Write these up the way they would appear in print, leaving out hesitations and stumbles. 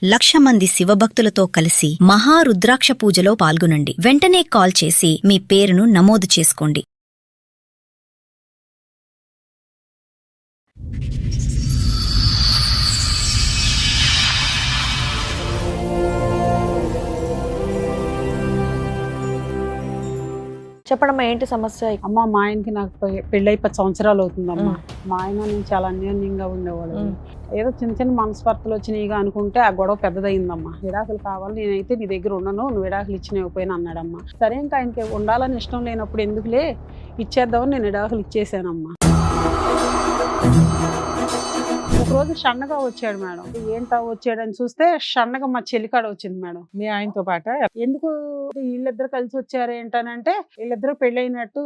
1,00,000 మంది శివభక్తులతో కలిసి మహారుద్రాక్ష పూజలో పాల్గొనండి. వెంటనే కాల్ చేసి మీ పేరును నమోదు చేసుకోండి. చెప్పడమ్మా, ఏంటి సమస్య? అమ్మ, మా ఆయనకి నాకు పెళ్ళై 10 సంవత్సరాలు అవుతుందమ్మా. మా ఆయన నేను చాలా అన్యోన్యంగా ఉండేవాడు. ఏదో చిన్న చిన్న మనస్పర్ధలు వచ్చినాయిగా అనుకుంటే ఆ గొడవ పెద్దదయిందమ్మా. విడాకులు కావాలి, నేనైతే నీ దగ్గర ఉండను, నువ్వు విడాకులు ఇచ్చినకపోయినా అన్నాడమ్మా. సరే, ఇంకా ఆయనకి ఉండాలని ఇష్టం లేనప్పుడు ఎందుకులే ఇచ్చేద్దామని నేను విడాకులు ఇచ్చేసానమ్మా. ఒకరోజు షన్నగా వచ్చాడు మేడం. ఏంటా వచ్చాడని చూస్తే షన్నగా మా చెల్లికాడ వచ్చింది మేడం. మీ ఆయనతో పాట ఎందుకు వీళ్ళిద్దరు కలిసి వచ్చారు ఏంటనంటే వీళ్ళిద్దరు పెళ్ళైనట్టు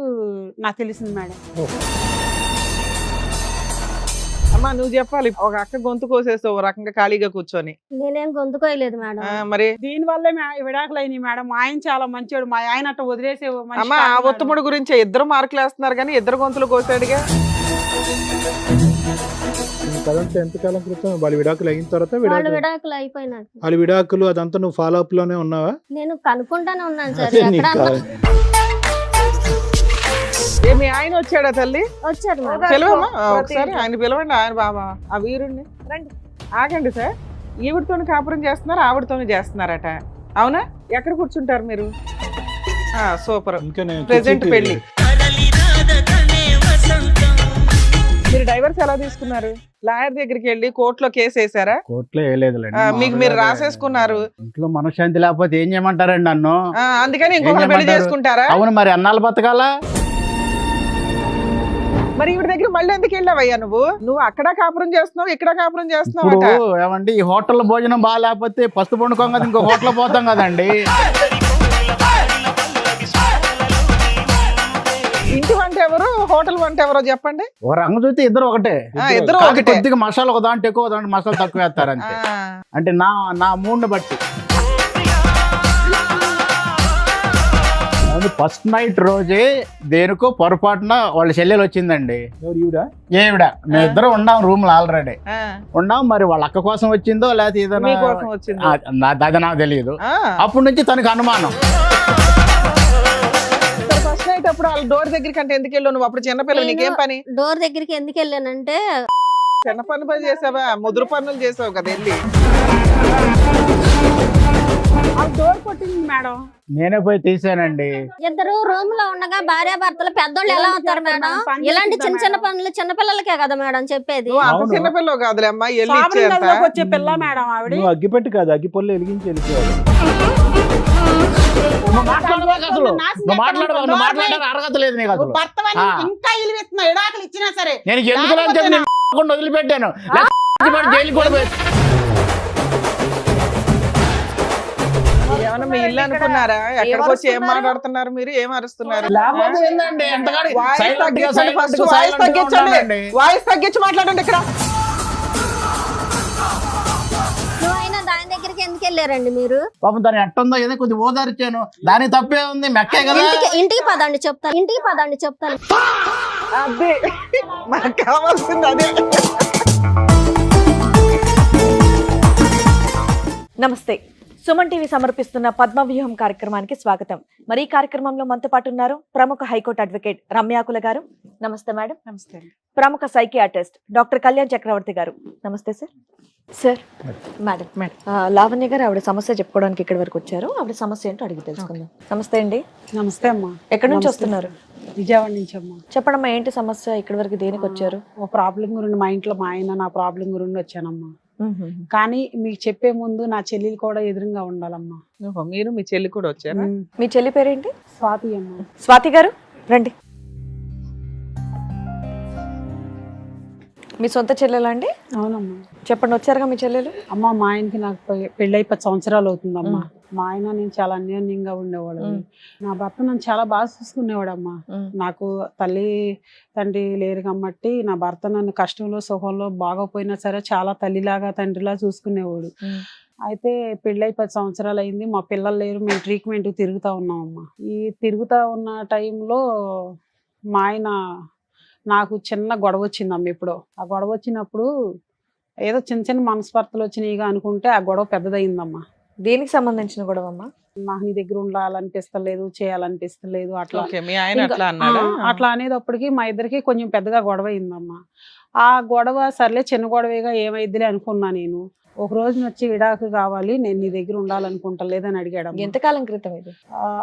నాకు తెలిసింది మేడం. అమ్మా, నువ్వు చెప్పాలి. ఒక అక్క గొంతు కోసేస్తావు ఓ రకంగా ఖాళీగా కూర్చొని. నేనేం గొంతుకోయలేదు మేడం. మరి దీని వల్లే విడాకులు అయినాయి మేడం. మా ఆయన చాలా మంచివాడు, మా ఆయన అట్ట వదిలేసే అమ్మా, ఆ ఉత్తముడు గురించి ఇద్దరు మార్కులు వేస్తున్నారు కానీ ఇద్దరు గొంతులు కోసాడుగా. ఎంతకాలం క్రితం వాళ్ళు విడాకులు అయిన తర్వాత వాళ్ళు విడాకులు అయిపోయినాక వాళ్ళు విడాకులు అదంతా నువ్వు ఫాలో అప్ లోనే ఉన్నావా? నేను కనుక్కుంటానే ఉన్నాను సార్. అదే నీకు కావాలి. మీ ఆయన వచ్చాడా తల్లి? వచ్చారు మేడం. పిలవమ్మా ఒకసారి, ఆయన పిలవండి. ఆయన బాబా ఆ వీరుణ్ణి రండి. ఆగండి సార్, ఈవిడతోని కాపురం చేస్తున్నారు, ఆవిడతోని చేస్తున్నారట, అవునా? ఎక్కడ కూర్చుంటారు మీరు? సూపర్. ప్రెజెంట్ పెళ్లి. మీరు డైవర్స్ ఎలా తీసుకున్నారు? లాయర్ దగ్గరికి వెళ్ళి కోర్టులో కేసు వేసారా? కోర్టులో వేయలేదులేండి. మీకు మీరు రాసేసుకున్నారు. ఇంట్లో మనశ్శాంతి లేకపోతే ఏం చేయమంటారండి నన్ను? అందుకని ఇంకొక పెళ్లి చేసుకుంటారా? అవును, మరి అన్నాళ్ళు బతకాలా? మరి ఈవిడ దగ్గర మళ్ళీ ఎందుకు వెళ్ళావయ్యా? నువ్వు అక్కడ కాపురం చేస్తున్నావు, ఇక్కడ కాపురం చేస్తున్నావు. ఇప్పుడు ఏమండి, ఈ హోటల్ భోజనం బాగా లేకపోతే పస్తు పండుకోం కదా, ఇంకో హోటల్ పోతాం కదండి. ఇంటి వంట ఎవరు, హోటల్ వంట ఎవరో చెప్పండి. ఓ రంగు చూస్తే ఇద్దరు ఒకటే. ఇద్దరు కాదు, కొద్దిగా మసాలా ఒక దాంట్లో ఎక్కువ, దాంట్లో మసాలా తక్కువ వేస్తారు అంతే. అంటే నా మూడ్ని బట్టి. ఫస్ట్ నైట్ రోజే దేనికో పొరపాటున వాళ్ళ చెల్లెలు వచ్చిందండి. ఏవిడ మేమిద్దరం ఉన్నాం రూమ్ లో ఆల్రెడీ ఉన్నాం. మరి వాళ్ళ అక్క కోసం వచ్చిందో లేకపోతే ఏదైనా అది నాకు తెలియదు. అప్పటి నుంచి తనకు అనుమానం. ఫస్ట్ నైట్ అప్పుడు వాళ్ళ డోర్ దగ్గరికి అంటే ఎందుకు వెళ్ళావు నువ్వు? అప్పుడు చిన్నపిల్లలు, నీకేం పని? డోర్ దగ్గరికి ఎందుకు వెళ్ళానంటే చిన్న పని చేసావా? ముదురు పనులు చేసావు కదా వెళ్ళి. డోర్ కొట్టింది మేడం. నేనే పోయి తీసానండి. ఇద్దరు రూమ్ లో ఉండగా భార్యాభర్తలు పెద్దోళ్ళు ఎలా అవుతారు మేడం? ఇలాంటి చిన్న చిన్న పనులు చిన్నపిల్లలకే కదా మేడం చెప్పేది. చిన్నపిల్లలు కాదులే అమ్మా, వచ్చే పిల్ల మేడం ఆవిడ. నువ్వు అగ్గిపెట్టి కాదు, అగ్గిపొల్లు వెలిగించి వెళ్ళిపోవాలి. అర్హత లేదు నీకు అసలు. ఇంకా విడాకులు ఇచ్చినా సరే నేను ఎందుకు వదిలిపెట్టాను. జైలు కూడా ఏమన్నా మీ ఇల్లు అనుకున్నారా? ఎక్కడికి వచ్చి ఏం మాట్లాడుతున్నారు మీరు? ఏం అరుస్తున్నారు? వాయిస్ తగ్గించి మాట్లాడండి. ఇక్కడ నువ్వైనా దాని దగ్గరికి ఎందుకు వెళ్ళారండి మీరు? పాపం దాని ఎట్టుందో ఏదో కొద్దిగా ఓదార్చాను. దాని తప్పే ఉంది, మెక్కే కదా. ఇంటికి పదండి చెప్తాను, ఇంటికి పదండి చెప్తాను. అదే మనకు కావాల్సింది, అదే. నమస్తే. సుమన్ టీవీ సమర్పిస్తున్న పద్మవ్యూహం కార్యక్రమానికి స్వాగతం. మరి ఈ కార్యక్రమంలో మనతో పాటు ఉన్నారు ప్రముఖ హైకోర్టు అడ్వకేట్ రమ్యాకుల గారు. నమస్తే మేడం. నమస్తే. ప్రముఖ సైకియాట్రిస్ట్ డాక్టర్ కళ్యాణ్ చక్రవర్తి గారు. నమస్తే సార్. సార్, మేడం లావణ్య గారు ఆవిడ సమస్య చెప్పుకోవడానికి ఇక్కడి వరకు వచ్చారు. ఆవిడ సమస్య ఏంటో అడిగి తెలుసుకుందాం. నమస్తే అండి. నమస్తే అమ్మా. ఎక్కడి నుంచి వస్తున్నారు? విజయవాడ నుంచి అమ్మా. చెప్పడమ్మా, ఏంటి సమస్య? ఇక్కడి వరకు దేనికి వచ్చారు? ఒక ప్రాబ్లం గురించి మా ఇంట్లో మా ఆయన నా ప్రాబ్లం గురించి వచ్చానమ్మా. కానీ మీకు చెప్పే ముందు నా చెల్లెలు కూడా ఎదురుగా ఉండాలమ్మా. మీరు మీ చెల్లి కూడా వచ్చారా? మీ చెల్లి పేరేంటి? స్వాతి అమ్మా. స్వాతి గారు రండి. మీ సొంత చెల్లెలా అండి? అవునమ్మా. చెప్పండి, వచ్చారుగా మీ చెల్లెలు. అమ్మ, మా ఆయనకి నాకు పెళ్ళై 10 సంవత్సరాలు అవుతుందమ్మా. మా ఆయన నేను చాలా అన్యోన్యంగా ఉండేవాడు. నా భర్త నన్ను చాలా బాగా చూసుకునేవాడమ్మా. నాకు తల్లి తండ్రి లేరు కాబట్టి నా భర్త నన్ను కష్టంలో సుఖంలో బాగోపోయినా సరే చాలా తల్లిలాగా తండ్రిలా చూసుకునేవాడు. అయితే పెళ్ళై 10 సంవత్సరాలు అయింది, మా పిల్లలు లేరు, మేము ట్రీట్మెంట్ తిరుగుతూ ఉన్నామమ్మా. ఈ తిరుగుతూ ఉన్న టైంలో మా ఆయన నాకు చిన్న గొడవ వచ్చిందమ్మ. ఎప్పుడో ఆ గొడవ వచ్చినప్పుడు ఏదో చిన్న చిన్న మనస్పర్ధలు వచ్చినాయిగా అనుకుంటే ఆ గొడవ పెద్దదయిందమ్మా. దేనికి సంబంధించిన గొడవ అమ్మా? నాకు నీ దగ్గర ఉండాలనిపిస్తలేదు, చేయాలనిపిస్తలేదు అట్లా. ఓకే, మీ ఆయన ఇంకా, అట్లా అన్నాడా? అట్లా అనేటప్పటికి మా ఇద్దరికి కొంచెం పెద్దగా గొడవ అయిందమ్మా. ఆ గొడవ సర్లే చిన్న గొడవేగా ఏమైద్దిలే అనుకున్నా నేను. ఒక రోజు వచ్చి విడాకు కావాలి, నేను నీ దగ్గర ఉండాలనుకుంటా లేదని అడిగాడు. ఎంతకాలం క్రితం ఇది?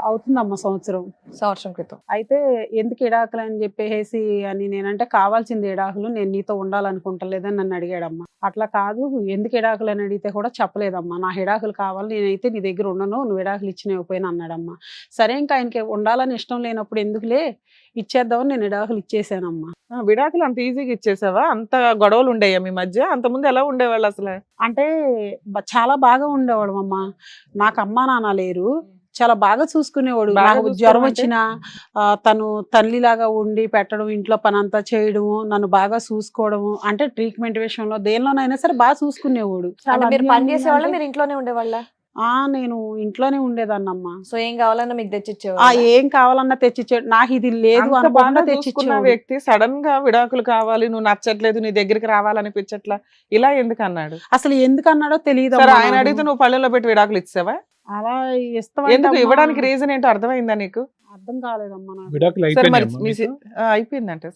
అవుతుందమ్మా సంవత్సరం క్రితం. అయితే ఎందుకు విడాకులు అని చెప్పేసి అని నేనంటే కావాల్సింది విడాకులు, నేను నీతో ఉండాలనుకుంటలేదని నన్ను అడిగాడమ్మా. అట్లా కాదు, ఎందుకు విడాకులు అని అడిగితే కూడా చెప్పలేదమ్మా. నా విడాకులు కావాలి, నేనైతే నీ దగ్గర ఉండను, నువ్వు విడాకులు ఇచ్చినకపోయినా అన్నాడమ్మా. సరే ఇంకా ఆయనకి ఉండాలని ఇష్టం లేనప్పుడు ఎందుకులే ఇచ్చేద్దామని నేను విడాకులు ఇచ్చేసానమ్మా. విడాకులు అంత ఈజీగా ఇచ్చేసావా? అంత గొడవలు ఉండేయా మీ మధ్య? అంత ముందు ఎలా ఉండేవాళ్ళు అసలు? అంటే చాలా బాగా ఉండేవాడు అమ్మా. నాకు అమ్మా నాన్న లేరు, చాలా బాగా చూసుకునేవాడు. బాగా నాకు చూసుకోవడం జ్వరం అంటే? వచ్చినా తను తల్లిలాగా ఉండి పెట్టడం, ఇంట్లో పని అంతా చేయడము, నన్ను బాగా చూసుకోవడము, అంటే ట్రీట్మెంట్ విషయంలో దేనిలోనైనా సరే బాగా చూసుకునేవాడు. అంటే మీరు పని చేసేవాళ్ళ, అంటే- మీరు ఇంట్లోనే ఉండేవాళ్ళ? నేను ఇంట్లోనే ఉండేదాన్నమ్మా. సో ఏం కావాలన్నా మీకు తెచ్చిచ్చేవాళ్ళ? ఏం కావాలన్నా తెచ్చిచ్చాడు. నాకు ఇది లేదు అంత అనుకున్నా బాగా చూసుకున్న తెచ్చిచ్చేవాడు. వ్యక్తి సడన్ గా విడాకులు కావాలి, నువ్వు నచ్చట్లేదు, నీ దగ్గరికి రావాలనిపించట్లా, ఇలా ఎందుకు అన్నాడు? అసలు ఎందుకు అన్నాడో తెలియదు. సరే, ఆయన అడిగితే నువ్వు పళ్ళెంలో పెట్టి విడాకులు ఇచ్చావా? అలా ఎందుకు ఇస్తాం ఇవ్వడానికి రీజన్ ఏంటో అర్థమైందా నీకు? అర్థం కాలేదమ్మా నాకు. విడాకులు సరే మరి అయిపోయినాయమ్మా అయిపోయిందంటే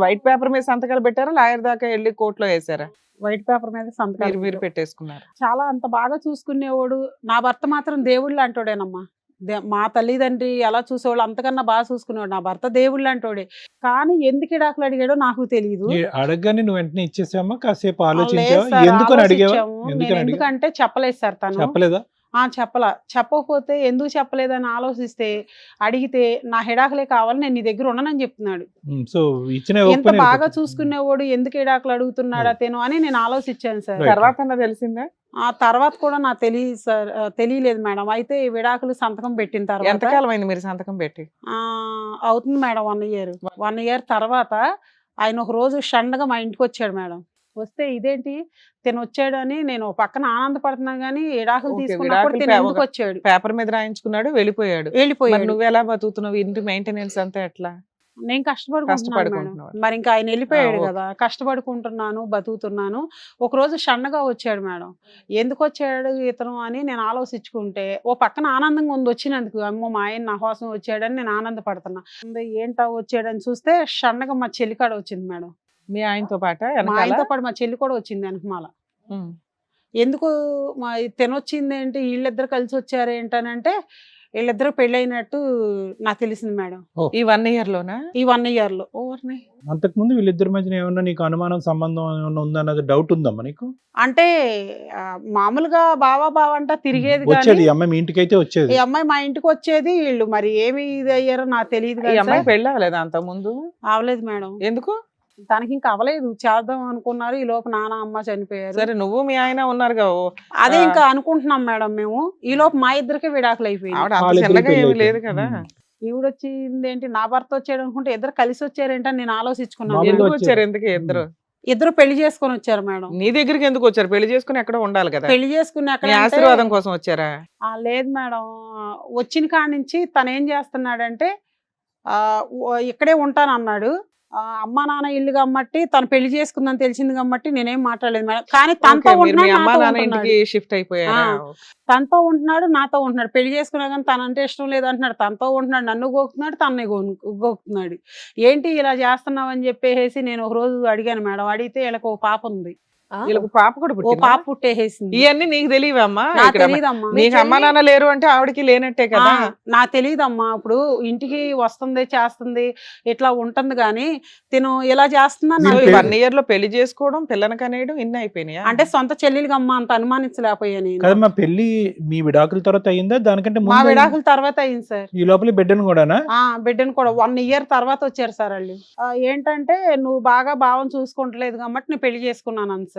వైట్ పేపర్ మీద సంతకాలు పెట్టారా, లాయర్ దాకా వెళ్ళి కోర్టులో వేసారా? వైట్ పేపర్ మీద సంతకాలు మీరు పెట్టేసుకున్నారు. చాలా అంత బాగా చూసుకునేవాడు. నా భర్త మాత్రం దేవుళ్ళు అంటాడేనమ్మా. మా తల్లిదండ్రి ఎలా చూసేవాళ్ళు అంతకన్నా బాగా చూసుకునేవాడు. నా భర్త దేవుళ్ళు అంటాడే. కానీ ఎందుకు విడాకులు అడిగాడో నాకు తెలియదు. అడగగానే నువ్వు వెంటనే ఇచ్చేసావా? కాసేపు లేదు ఆలోచించావా? సార్, ఎందుకని అడిగావా? ఆలోచించాము. నేను ఎందుకని అడిగా? ఎందుకంటే చెప్పలేదు సార్ తను. చెప్పలేదా? చెప్పకపోతే ఎందుకు చెప్పలేదని ఆలోచిస్తే అడిగితే నా విడాకులే కావాలి, నేను నీ దగ్గర ఉండనని చెప్తున్నాడు. సో ఇచ్చిన ఎంత బాగా చూసుకునేవాడు, ఎందుకు విడాకులు అడుగుతున్నాడు అతను అని నేను ఆలోచించాను సార్. Right. తర్వాత తెలిసిందా? ఆ తర్వాత కూడా నాకు తెలియదు సార్, తెలియలేదు మేడం. అయితే ఈ విడాకులు సంతకం పెట్టిన తర్వాత ఎంతకాలం అయింది మీరు సంతకం పెట్టి? అవుతుంది మేడం 1 year తర్వాత ఆయన ఒక రోజు షండగా మా ఇంటికి వచ్చాడు మేడం. వస్తే ఇదేంటి తిను వచ్చాడని నేను ఒక పక్కన ఆనందపడుతున్నాను, కానీ విడాకులు Okay, తీసుకున్నప్పుడు విడాకులు తిను ఎందుకు వచ్చాడు? పేపర్ మీద రాయించుకున్నాడు, వెళ్ళిపోయాడు. మరి వెళ్ళిపోయాడు. నువ్వు ఎలా బతుకుతున్నావు? ఇంటి మెయింటెనెన్స్ అంతా ఎట్లా? నేను కష్టపడుకుంటున్నాను మేడం. కష్టపడుకుంటున్నావు. మరి ఇంకా ఆయన వెళ్ళిపోయాడు ఓకే. కదా, కష్టపడుకుంటున్నాను, బతుకుతున్నాను. ఒక రోజు షండగా వచ్చాడు మేడం. ఎందుకు వచ్చాడు ఇతను అని నేను ఆలోచించుకుంటే ఓ పక్కన ఆనందంగా ఉంది వచ్చినందుకు. అమ్మో మా ఆయన నా కోసం వచ్చాడని నేను ఆనందపడుతున్నా. ఏంటా వచ్చాడని చూస్తే షండగా మా చెల్లికాడ వచ్చింది మేడం. మీ ఆయనతో పాట మా ఆయనతో పాటు మా చెల్లి కూడా వచ్చింది వెనకమాల. ఎందుకు మా తినొచ్చింది ఏంటి, వీళ్ళిద్దరు కలిసి వచ్చారు ఏంటనంటే వీళ్ళిద్దరు పెళ్ళైనట్టు నాకు తెలిసింది మేడం. ఈ 1 year లోనా? ఈ 1 year లో. అంతకుముందు వీళ్ళిద్దరి మధ్యన ఏమన్నా నీకు అనుమానం, సంబంధం ఏమన్నా ఉందన్నది డౌట్ ఉందమ్మా నీకు? అంటే మామూలుగా బావా అంట తిరిగేది వచ్చేది కానీ ఈ అమ్మాయి మీ ఇంటికైతే వచ్చేది. ఈ అమ్మాయి మా ఇంటికి వచ్చేది. వీళ్ళు మరి ఏమి ఇది అయ్యారో నాకు తెలియదు ఈ అమ్మాయి కదా. పెళ్ళి అవ్వలేదా అంత ముందు? అవలేదు మేడం. ఎందుకు? తనకి ఇంకా అవలేదు, చేద్దాం అనుకున్నారు. ఈ లోపు నాన్న అమ్మ చనిపోయారు. సరే, నువ్వు మీ ఆయన ఉన్నారుగా. అదే ఇంకా అనుకుంటున్నాం మేడం మేము. ఈ లోపు మా ఇద్దరికి విడాకులు అయిపోయింది. ఆవిడ అంత వాళ్ళిద్దరికీ చిన్నగా ఏమీ పెళ్ళి లేదు అయిపోయింది. కదా. ఈవిడొచ్చింది ఏంటి, నా భర్త వచ్చాడు అనుకుంటే ఇద్దరు కలిసి వచ్చారేంటని నేను ఆలోచించుకున్నాను. మామూలుగా ఎందుకు మేడం. వచ్చారు ఎందుకు ఇద్దరు? ఇద్దరు పెళ్లి చేసుకొని వచ్చారు మేడం. నీ దగ్గరికి ఎందుకు వచ్చారు? పెళ్లి చేసుకుని ఎక్కడ ఉండాలి కదా. పెళ్లి చేసుకుని నీ ఆశీర్వాదం కోసం వచ్చారా? లేదు మేడం. వచ్చిన కాడి నుంచి తను ఏం చేస్తున్నాడంటే ఇక్కడే ఉంటాను అన్నాడు. అమ్మా నాన్న ఇల్లు కమ్మట్టి తను పెళ్లి చేసుకుందని తెలిసింది కాబట్టి నేనేం మాట్లాడలేదు మేడం. కానీ తనతో ఓకే, మీరు మీ ఉంటున్నాడు, అమ్మా నాతో నాన్న ఉంటున్నాడు. ఇంటికి షిఫ్ట్ అయిపోయారా? తనతో ఉంటున్నాడు, నాతో ఉంటున్నాడు. పెళ్లి చేసుకున్నా కానీ తనంటే ఇష్టం లేదు అంటున్నాడు. తనతో ఉంటున్నాడు, నన్ను గోకుతున్నాడు, తనని గోకుతున్నాడు. ఏంటి ఇలా చేస్తున్నావు అని చెప్పేసి నేను ఒక రోజు అడిగాను మేడం. అడిగితే వీళ్ళకి ఓ పాప ఉంది, వీళ్ళకి పాప కూడా ఓ పుట్టిందా? పాప పుట్టేసేసింది. ఇవన్నీ నీకు తెలియవమ్మా? నాకు ఇక్కడ తెలియదమ్మా. నీకు అమ్మా నాన్న లేరు అంటే ఆవిడకి లేనట్టే కదా. నాకు తెలియదమ్మా. ఇప్పుడు ఇంటికి వస్తుంది, చేస్తుంది, ఇట్లా ఉంటుంది కానీ తిను ఇలా చేస్తున్నా మీరు నాకు పెళ్లి- 1 year లో పెళ్లి చేసుకోవడం, పిల్లని కనేయడం, ఇన్ని అయిపోయినాయా? అంటే సొంత చెల్లెలిగా అమ్మ అంత అనుమానించలేకపోయా నేను. కదమ్మా, పెళ్లి మీ విడాకుల తర్వాత అయిందా దానికంటే మా ముందు అయిందా? విడాకుల తర్వాత అయింది సార్. ఈ లోపల బిడ్డను కూడానా? బిడ్డను కూడా 1 year తర్వాత వచ్చారు సార్ వాళ్ళు. ఏంటంటే నువ్వు బాగా భావం చూసుకుంటలేదు కాబట్టి నేను పెళ్లి చేసుకున్నాను అని సార్.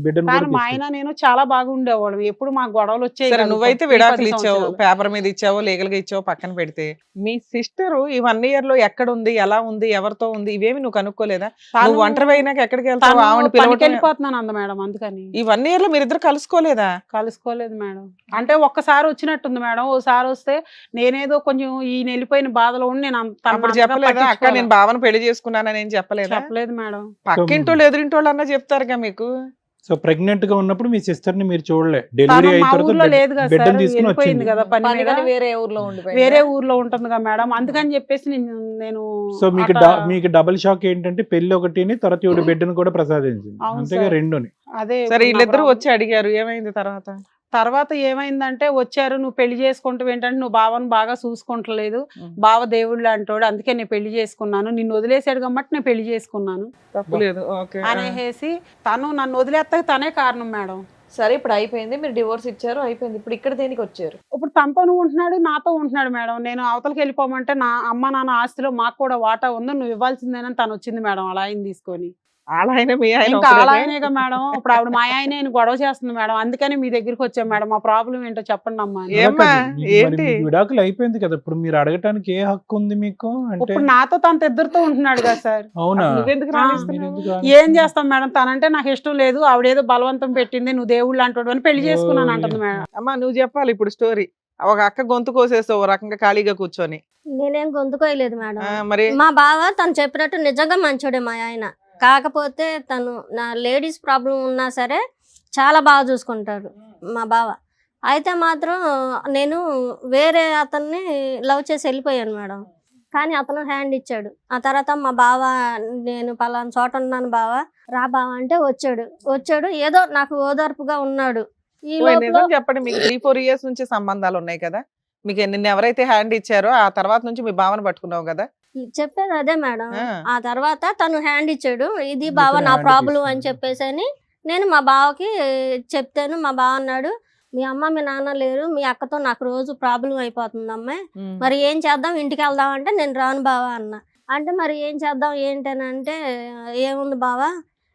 బిడ్డను కానీ కూడా మా ఆయన నేను చాలా బాగా ఉండేవాళ్ళం. ఎప్పుడు మా గొడవలు వచ్చాయి సరే, కదా, నువ్వైతే 10 విడాకులు ఇచ్చావు, సంవత్సరాలు. పేపర్ మీద ఇచ్చావో లీగల్ గా ఇచ్చావో పక్కన పెడితే, మీ సిస్టర్ ఈ 1 year లో ఎక్కడ ఉంది, ఎలా ఉంది, ఎవరితో ఉంది, ఇవేమి నువ్వు కనుక్కోలేదా? తను- నువ్వు ఒంటరి అయినాక ఎక్కడికి వెళ్తావు? తను ఆవిడ పనికి పిలవటం. వెళ్ళిపోతున్నాను అంద మేడం. అందుకని ఈ 1 year లో మీరిద్దరు కలుసుకోలేదా? కలుసుకోలేదు మేడం. అంటే ఒక్కసారి వచ్చినట్టుంది మేడం. ఓసారి వస్తే నేనేదో కొంచెం ఈయన వెళ్ళిపోయిన బాధలో ఉండి నేను అప్పుడు చెప్పలేదా? అక్క నేను భావన పెళ్లి చేసుకున్నానని ఏం చెప్పలేదా? చెప్పలేదు మేడం. పక్కింటోళ్ళు ఎదురింటోళ్ళు అన్నా చెప్తారుగా మీకు. సో ప్రెగ్నెంట్ గా ఉన్నప్పుడు మీ సిస్టర్ ని మీరు చూడలే, డెలివరీ అయిన మా ఊర్లో తర్వాత లేదు కదా బిడ్డను సార్, తీసుకుని వెళ్ళిపోయింది వచ్చింది. కదా పని పని మీద. కానీ వేరే ఊర్లో ఉండిపోయింది. వేరే ఊర్లో ఉంటుంది కదా మేడం, అందుకని చెప్పేసి నేను సో మీకు అట్లా- మీకు డబుల్ షాక్ ఏంటంటే పెళ్లి ఒకటిని తర్వాత ఈవిడ బిడ్డను కూడా ప్రసాదించింది, అవును అంతేగా సార్. రెండుని. అదే సరే ఇప్పుడు నా వీళ్ళిద్దరు ప్రాబ్లం. వచ్చి అడిగారు, ఏమైంది తర్వాత? తర్వాత ఏమైందంటే వచ్చారు, నువ్వు పెళ్లి చేసుకుంటావు ఏంటంటే నువ్వు బావను బాగా చూసుకుంటలేదు, బావ దేవుళ్ళు అంటాడు, అందుకే నేను పెళ్లి చేసుకున్నాను, నిన్ను వదిలేసాడు కాబట్టి నేను పెళ్లి చేసుకున్నాను తప్పులేదు. ఓకే. అనేసి తను నన్ను వదిలేస్తే తనే కారణం మేడం. సరే ఇప్పుడు అయిపోయింది, మీరు డివోర్స్ ఇచ్చారు, అయిపోయింది. ఇప్పుడు ఇక్కడ దేనికి వచ్చారు? ఇప్పుడు తనతో ఉంటున్నాడు, నాతో ఉంటున్నాడు మేడం. నేను అవతలకి వెళ్ళిపోమంటే నా అమ్మ నాన్న ఆస్తిలో మాకు కూడా వాటా ఉంది, నువ్వు ఇవ్వాల్సిందేనని తను వచ్చింది మేడం అలా ఆయన తీసుకొని. వాళ్ళ ఆయన మీ ఆయన ఇంకా ఒకరేనా? అలా ఆయనేగా మేడం, ఇప్పుడు ఆవిడ మా ఆయనే గొడవ చేస్తుంది మేడం, అందుకని మీ దగ్గరికి వచ్చాం మేడం, మా ప్రాబ్లం ఏంటో చెప్పండి అమ్మా అని. ఏమ్మా, అలా కాదు, మీకు మరి ఏంటి? మీకు విడాకులు అయిపోయింది కదా, ఇప్పుడు మీరు అడగటానికి ఏ హక్కు ఉంది మీకు అంటే? ఇప్పుడు నాతో తనతో ఇద్దరితో ఉంటున్నాడు కదా సార్. అవునా? నువ్వెందుకు ఆ, మీరు రాణిస్తున్నావు? ఎందుకు ఏం రానిస్తున్నారు? చేస్తాం మేడం, తనంటే నాకు ఇష్టం లేదు, ఆవిడేదో బలవంతం పెట్టింది, నువ్వు దేవుళ్ళు అంటాడు అని పెళ్లి చేసుకున్నాను అంటుంది మేడం. అమ్మా నువ్వు చెప్పాలి ఇప్పుడు స్టోరీ. ఒక అక్క గొంతు కోసేస్తావు ఓ రకంగా ఖాళీగా కూర్చొని. నేనేం గొంతుకోయలేదు మేడం. మరి మా బావ తను చెప్పినట్టు నిజంగా మంచోడే మా ఆయన. కాకపోతే తను నా లేడీస్ ప్రాబ్లం ఉన్నా సరే చాలా బాగా చూసుకుంటాడు మా బావ. అయితే మాత్రం నేను వేరే అతన్ని లవ్ చేసి వెళ్ళిపోయాను మేడం, కానీ అతను హ్యాండ్ ఇచ్చాడు. ఆ తర్వాత మా బావ, నేను పలానా చోట ఉన్నాను బావ, రా బావ అంటే వచ్చాడు ఏదో నాకు ఓదార్పుగా ఉన్నాడు. ఈ లోపల నిజం చెప్పండి, మీకు 3-4 years నుంచి సంబంధాలు ఉన్నాయి కదా, మీకు నిన్న ఎవరైతే హ్యాండ్ ఇచ్చారో ఆ తర్వాత నుంచి మీ భావన పట్టుకున్నావు కదా. చెప్పేది అదే మేడం. ఆ. ఆ తర్వాత తను హ్యాండ్ ఇచ్చాడు, ఇది బావ ఇతను నా hand ప్రాబ్లం అని తీసుకున్నాడు. చెప్పేసి అని నేను మా బావకి చెప్తాను. మా బావ అన్నాడు, మీ అమ్మ మీ నాన్న లేరు, మీ అక్కతో నాకు రోజు ప్రాబ్లం అయిపోతుంది అమ్మాయి, మరి ఏం చేద్దాం, ఇంటికి వెళ్దాం అంటే నేను రాను బావా అన్న. అంటే మరి ఏం చేద్దాం ఏంటనంటే, ఏముంది బావా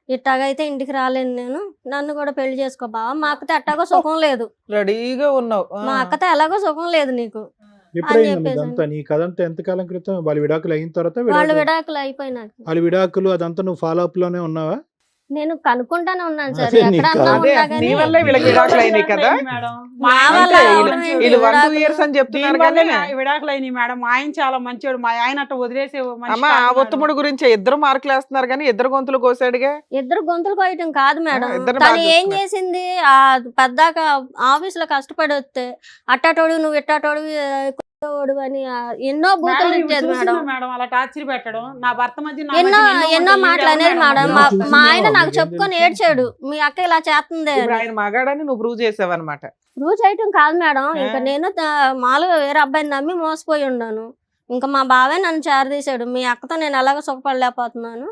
ఇట్టాగైతే ఇంటికి రాలేను నేను, నన్ను కూడా పెళ్లి చేసుకో బావా, మా అక్కతో ఎట్టాగో సుఖం లేదు, రెడీగా ఉన్నావు. మా అక్కతో ఎలాగో సుఖం లేదు నీకు ఎప్పుడైంది చెప్పేసి ఇదంతా? నీ కథంతా ఎంతకాలం క్రితం? వాళ్ళ విడాకులు అయిన తర్వాత వాళ్ళు విడాకులు అయిపోయినాక వాళ్ళ విడాకులు అదంతా నువ్వు ఫాలో అప్ లోనే ఉన్నావా? నేను కనుక్కుంటానే ఉన్నాను సార్, అదే నీకు ఎక్కడన్నా కాదు. అదే, ఉన్నా నీ కానీ వల్లే వీళ్ళకి విడాకులు అయినాయి కదా. మేడం మా ఆయన వల్ల చాలా అవడం మంచోడు. ఏంటి? వీళ్ళు 1-2 విడాకులు- years అని చెప్తున్నారు దీనివల్లే కానీ నా విడాకులు అయినాయి మేడం. మా ఆయన చాలా మంచోడు, మా ఆయన అట్ట వదిలేసే మనిషి అమ్మ ఆ కాదు మేడం. ఒత్తుముడు గురించి ఇద్దరు మార్కులు వేస్తున్నారు కానీ ఇద్దరు గొంతులు కోసాడుగా. ఇద్దరు గొంతులు కోయటం కాదు మేడం, ఇద్దరిని తను బాగా ఏం చూసుకున్నారు. చేసింది, ఆ పెద్దాక ఆఫీస్ లో కష్టపడి వస్తే అట్టాటోడు నువ్వు ఇట్టాటోడు అని ఎన్నో బూతులు మేడం, ఇచ్చేది ఇవి మేడం. చూసినా మేడం అలా టార్చర్ పెట్టడం, నా భర్త మధ్య నా ఎన్నో మధ్య ఎన్నో ఉంటాయి. మాటలు అనేది ఈవిడ మేడం. ఎవరు మా మేడం? మా ఆయన నాకు చూస్తున్నావా? చెప్పుకొని మీకేం ఏడ్చాడు, మీ అక్క ఇలా చేస్తుంది ఇప్పుడు అని. ఆయన మగాడని నువ్వు ప్రూవ్ చేసావన్నమాట. ప్రూవ్ చేయటం కాదు మేడం, ఇంకా ఆ. నేను మామూలుగా వేరే అబ్బాయిని నమ్మి మోసపోయి ఉన్నాను. ఇంకా మా బావే నన్ను చేరదీశాడు, మీ అక్కతో నేను ఎలాగో సుఖపడలేకపోతున్నాను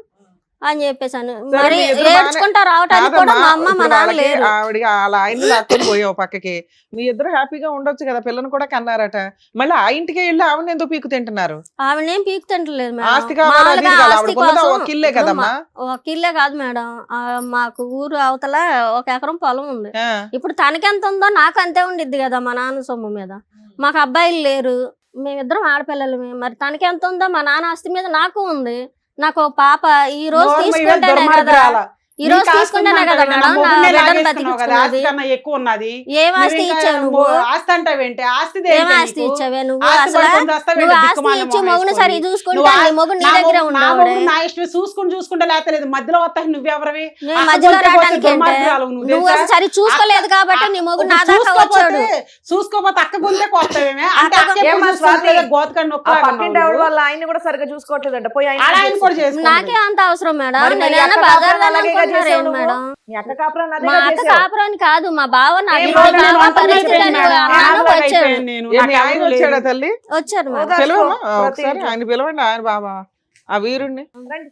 అని చెప్పేసాను. సరే, మరి మీ ఇద్దరు ఏడ్చుకుంటా రావటానికి కూడా కాదమ్మా, మా అమ్మ మా ఇప్పుడు నాన్న వాళ్ళకి లేరు. ఆవిడ వాళ్ళ ఆయన్ని లాక్కొని పోయావు పక్కకి, మీ ఇద్దరు హ్యాపీగా ఉండొచ్చు కదా, పిల్లని కూడా కన్నారట. మళ్ళీ ఆ ఇంటికే వెళ్ళి ఆవిడని ఎందుకు పీకు తింటున్నారు? ఆవిడనేం పీకు తింటలేదు ఆస్తి మేడం, కావాలి, అది మామూలుగా కావాలి, ఆస్తి ఆవిడకు ఉన్నదా కోసం ఒక ఇల్లే ఇప్పుడు కదమ్మా. ఒక ఇల్లే కాదు మేడం, మాకు ఊరు అవతల 1 ఎకరం పొలం ఉంది. ఆ, ఇప్పుడు తనకెంత ఉందో నాకు అంతే ఉండిద్ది కదా మా నాన్న సొమ్ము మీద. మాకు అబ్బాయిలు లేరు, మేమిద్దరం ఆడపిల్లలమే, మరి తనకెంత ఉందో మా నాన్న ఆస్తి మీద నాకు ఉంది. నాకు ఓ పాప ఈ రోజు నోరు మూయవే, తీసుకుంటేనే కదా, దుర్మార్గురాలా. ఈ రోజు నీకు ఆస్తి తీసుకుంటేనే కదా ఉందంటావేంటి? మేడం నా నా మొగుడినే బిడ్డను లాగేసుకున్నావు కదా, బతికించుకున్నది. ఆస్తి కన్నా ఎక్కువ ఉన్నది. ఏం నువ్వు ఆస్తి ఇంకా ఇచ్చావు నువ్వు? ఆస్తి అంటావేంటి? ఆస్తి ఏం దేనికి ఆస్తి నీకు? ఇచ్చావే నువ్వు? ఆస్తి అసలు పడుకొని వస్తావేంటి నువ్వు ఆస్తి దిక్కుమాలిన ఇచ్చి మొహం మొగుని వేసుకొని? సరి చూసుకుంటే నువ్వు నీ మొగుడు నీ నా దగ్గరే మొగుడు- నా ఉండవుడే. మొగుడు నా ఇష్టం చూసుకుంటే లేతలేదు, మధ్యలో వస్తాయి నువ్వెవరివి? నేను అక్క మధ్యలో కొడితే రావడానికి ఏంటే? దుర్మార్గురాలు నువ్వు నువ్వు తెలుసా? అసలు సరి చూసుకోలేదు కాబట్టి నీ మొగుడు నా దాకా వచ్చాడు. చూసుకోపోతే అక్క గొంతే కొత్తవేమే అంటే అక్క అక్క ఏమ్మా ఎప్పుడు స్వాతి? చూసుకోలేదు, గోతకండి ఆ నొక్కులాగా పక్కింటి ఆవిడ ఉన్నావు. వాళ్ళ ఆయన్ని కూడా సరిగ్గా చూసుకోవట్లేదంట, పోయి ఆయన ఆయన కూడా చేసుకో. నాకే అంత అవసరం మేడం, మరి మీ నేనేమన్నా అక్క బజార్ కాపురం అలాగే అనుకుంటున్నారా చేసావు ఏంటి నువ్వు? మేడం? మీ అక్క కాపురాన్ని అదే మా అక్క చేసావు. కాపురాన్ని కాదు, మా బావ నా ఏం ఇంటికి బావ? కావాలి, నేను అంతా పరిస్థితి చెప్పాను అని మేడం. అన్నాను, అలాగే వచ్చాడు. అయిపోయాను నేను. ఏ, మీ నాకు ఆయన ఎవరు వచ్చాడా లేరు. తల్లి? వచ్చారు మేడం. ఓదార్పు. పిలవమ్మా ప్రతి ఒకసారి, ఇంట్లో. ఆయన పిలవండి, ఆయన బాబా ఆ వీరుణ్ణి. రండి.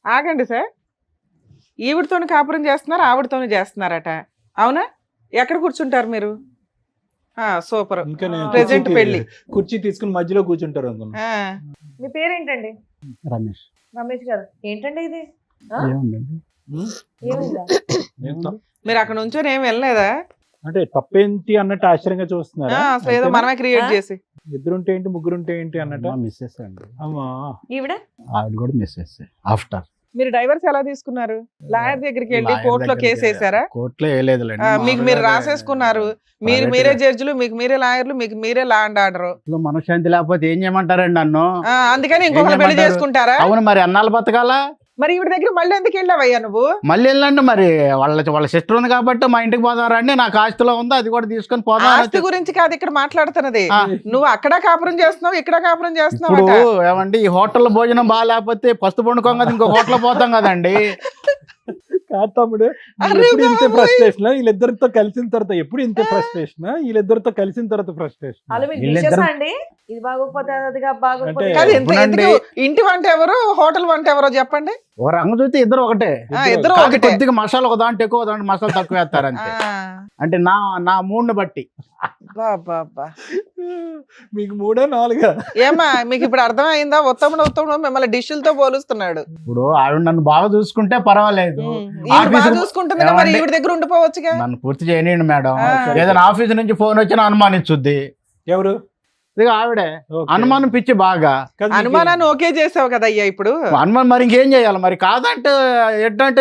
ఆగండి సార్, ఈవిడతోని కాపురం చేస్తున్నారు, ఆవిడతోని చేస్తున్నారట, అవునా? ఎక్కడ కూర్చుంటారు మీరు? సూపర్. ఇంకా నేను Present పెళ్లి. కుర్చీ తీసుకుని మధ్యలో కూర్చుంటారు అనుకున్నా. మీ పేరేంటండి? రమేష్. రమేష్ గారు. ఏంటండి ఇది? ఆ? ఏముందండి? ఏమిందా? ఏంటో? మీరు అక్కడ నుంచొని ఏం వెళ్ళలేదా? అంటే తప్పేంటి అన్నట్టు ఆశ్చర్యంగా చూస్తున్నారా? అసలు ఏదో మనమే క్రియేట్ చేసి. ఇద్దరుంటే ఏంటి, ముగ్గురుంటే ఏంటి అన్నట్టు. మా మిస్సెస్ అండి, అమ్మా, ఈవిడ ఆవిడ కూడా మిస్సెస్. ఆఫ్టర్ మీరు డైవర్స్ ఎలా తీసుకున్నారు? లాయర్ దగ్గరికి వెళ్ళి కోర్టులో కేసు వేసారా? కోర్టులో వేయలేదులేండి. మీకు మీరు రాసేసుకున్నారు, మీరే జడ్జిలు, మీకు మీరే లాయర్లు, మీకు మీరే లా అండ్ ఆర్డర్. ఇంట్లో మనశ్శాంతి లేకపోతే ఏం చేయమంటారండి నన్ను? అందుకని ఇంకొకరు పెళ్లి చేయమంటారు? చేసుకుంటారా? అవును, మరి అన్నాళ్ళు బతకాలా? మరి ఈవిడ దగ్గర మళ్ళీ ఎందుకు వెళ్ళావయ్యా నువ్వు? మళ్ళీ వెళ్ళండి మరి వాళ్ళ సిస్టర్ ఉంది కాబట్టి మా ఇంటికి పోదాం రండి, నాకు ఆస్తిలో ఉంది అది కూడా తీసుకొని పోదాం ఆస్తి గురించి కాదు ఇక్కడ మాట్లాడుతున్నది. ఆ. నువ్వు అక్కడ కాపురం చేస్తున్నావు, ఇక్కడ కాపురం చేస్తున్నావు. ఇప్పుడు ఏమండి ఈ హోటల్లో భోజనం బాగాలేకపోతే పస్తు పండుకోం కదా ఇంకో హోటల్ పోతాం కదండి. కాదు తమ్ముడు, అరే ఎప్పుడు ఇంత బాబోయ్. ఫ్రస్ట్రేషన్ వీళ్ళిద్దరితో కలిసిన తర్వాత, ఎప్పుడు ఇంత ఫ్రస్ట్రేషన్ వీళ్ళిద్దరితో కలిసిన తర్వాత ఫ్రస్ట్రేషన్. అలా మీరు వీళ్ళిద్దరు- తీసేసా అండి, ఇది బాగోకపోతే అది బాగోకపోతే అంటే- కాదు అవునండి. ఇంటి వంట ఎవరు, హోటల్ వంట ఎవరో చెప్పండి. ఓ రంగు చూస్తే ఇద్దరు ఒకటే, ఇద్దరు కాదు ఒకటే. కొద్దిగా మసాలా ఒక దాంట్లో ఎక్కువ దాంట్లో మసాలా తక్కువ వేస్తారు అంతే. అంటే నా మూడ్ని బట్టి. బాబా మీకు 3 4 ఏమ్మా మీకు ఇప్పుడు అర్థమైందా? ఉత్తముడు మిమ్మల్ని డిష్లతో పోలుస్తున్నాడు. ఇప్పుడు ఆవిడ నన్ను బాగా చూసుకుంటే పర్వాలేదు, ఈవిడ బాగా ఆఫీసు- చూసుకుంటుంది కదా, మరి ఏమండి? ఈవిడ దగ్గర ఉండిపోవచ్చుగా. నన్ను పూర్తి చేయనియండి మేడం. ఆ, సరే. ఏదైనా ఆఫీస్ నుంచి ఫోన్ వచ్చినా అనుమానించుద్ది. ఎవరు? ఇక ఆవిడే ఓకే. అనుమానం పిచ్చి బాగా. కాదు, మీకు- అనుమానాన్ని ఓకే చేసావు కదా అయ్యా ఇప్పుడు. అనుమానం మరి ఇంకేం చేయాలి మరి? కాదంటే ఎడ్డంటే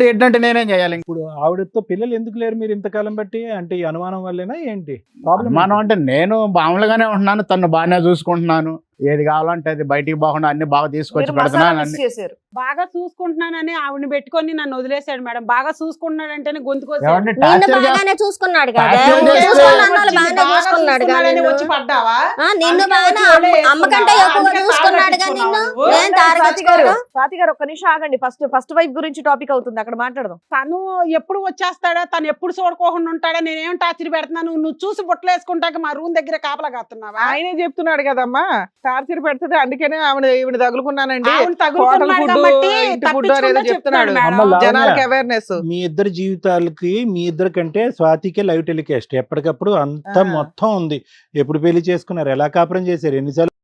ఎడ్డంటే నేనేం చేయాలి? ఇప్పుడు ఆవిడతో పిల్లలు ఎందుకు లేరు మీరు ఇంతకాలం బట్టి? అంటే ఈ అనుమానం వల్లేనా ఏంటి ప్రాబ్లం? అనుమానం అంటే నేను మామూలుగానే ఉంటున్నాను, తను బాగానే చూసుకుంటున్నాను, ఏది కావాలంటే అది బయటికి పోకుండా అన్ని బాగా తీసుకొచ్చి మీరు మసాలా పెడుతున్నాను మిస్ అన్ని. చేశారు. బాగా చూసుకుంటున్నానని ఆవిడని పెట్టుకొని నన్ను వదిలేశాడు మేడం. బాగా చూసుకుంటున్నాడంటేనే గొంతుకొచ్చాడు. ఏమండి నిన్ను టార్చర్ బాగానే చూసుకున్నాడు కదా, టార్చర్ నువ్వు చేస్తే- చూసుకున్న అన్నాళ్ళు బాగానే చూసుకున్నాడు కదా చూసుకున్నాడని నిన్ను. వచ్చి పడ్డావా? నిన్ను అందుకే బాగానే వచ్చి వేలే అమ్మ కంటే వేసుకున్నావా? ఎక్కువ అందుకే చూసుకున్నాడు కదా తారగించుకున్నావా నిన్ను. నువ్వు? నేను తారగించుకోను. స్వాతి గారు ఒక్క నిమిషం ఆగండి, ఫస్ట్ వైఫ్ గురించి టాపిక్ అవుతుంది, అక్కడ మాట్లాడదాం. తను ఎప్పుడు వచ్చేస్తాడా, తను ఎప్పుడు చూడకోకుండా ఉంటాడా, నేనేం టార్చర్ పెడుతున్నాను, నువ్వు చూసి బుట్టలు వేసుకుంటాక మా రూమ్ దగ్గర కాపలా కాస్తున్నావా? ఆయనే చెప్తున్నాడు కదమ్మా టార్చర్ పెడుతుంది, అందుకనే ఈవిడ తగులుకున్నానండి. ఆవిడ తగులుకున్నాడు హోటల్ కాబట్టి ఫుడ్, ఇంటి ఫుడ్ తప్పించుకుంటూ అనేది చెప్తున్నాడు. మేడం. అమ్మ లావణ్య, జనాలకి అవేర్నెస్. మీ ఇద్దరి జీవితాలకి మీ ఇద్దరి కంటే స్వాతికే లైవ్ టెలికాస్ట్ ఎప్పటికప్పుడు అంతా ఆ. మొత్తం ఉంది. ఎప్పుడు పెళ్లి చేసుకున్నారు, ఎలా కాపురం చేశారు, ఎన్నిసార్లు,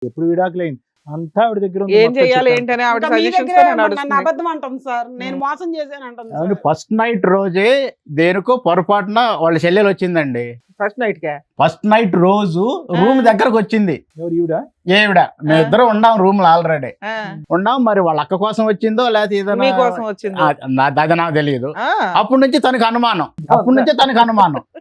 ఎప్పుడు విడాకులైంది, అంతా ఆవిడ దగ్గర ఉంది. ఏం మొత్తం చెయ్యాలి చెప్పాను. ఏంటని ఆవిడ ఇంకా మీ సజెషన్స్ దగ్గరే నన్ను నడుస్తుంది. అబద్ధం అంటాం సార్, నేను మోసం చేశాను అంటాం అవును, సార్. ఫస్ట్ నైట్ రోజే దేనికో పొరపాటున వాళ్ళ చెల్లెలు వచ్చిందండి. ఫస్ట్ నైట్ గా ఫస్ట్ నైట్ రోజు రూమ్ దగ్గరకు వచ్చింది. ఎవరు ఈవిడ? ఏవిడ మేము ఇద్దరం ఉన్నాం రూమ్ లో ఆల్రెడీ ఆ, ఉన్నాం. మరి వాళ్ళ అక్క కోసం వచ్చిందో లేకపోతే ఏదైనా మీకోసం వచ్చింది. అది నాకు తెలియదు. ఆ, అప్పటి నుంచి తనకు అనుమానం,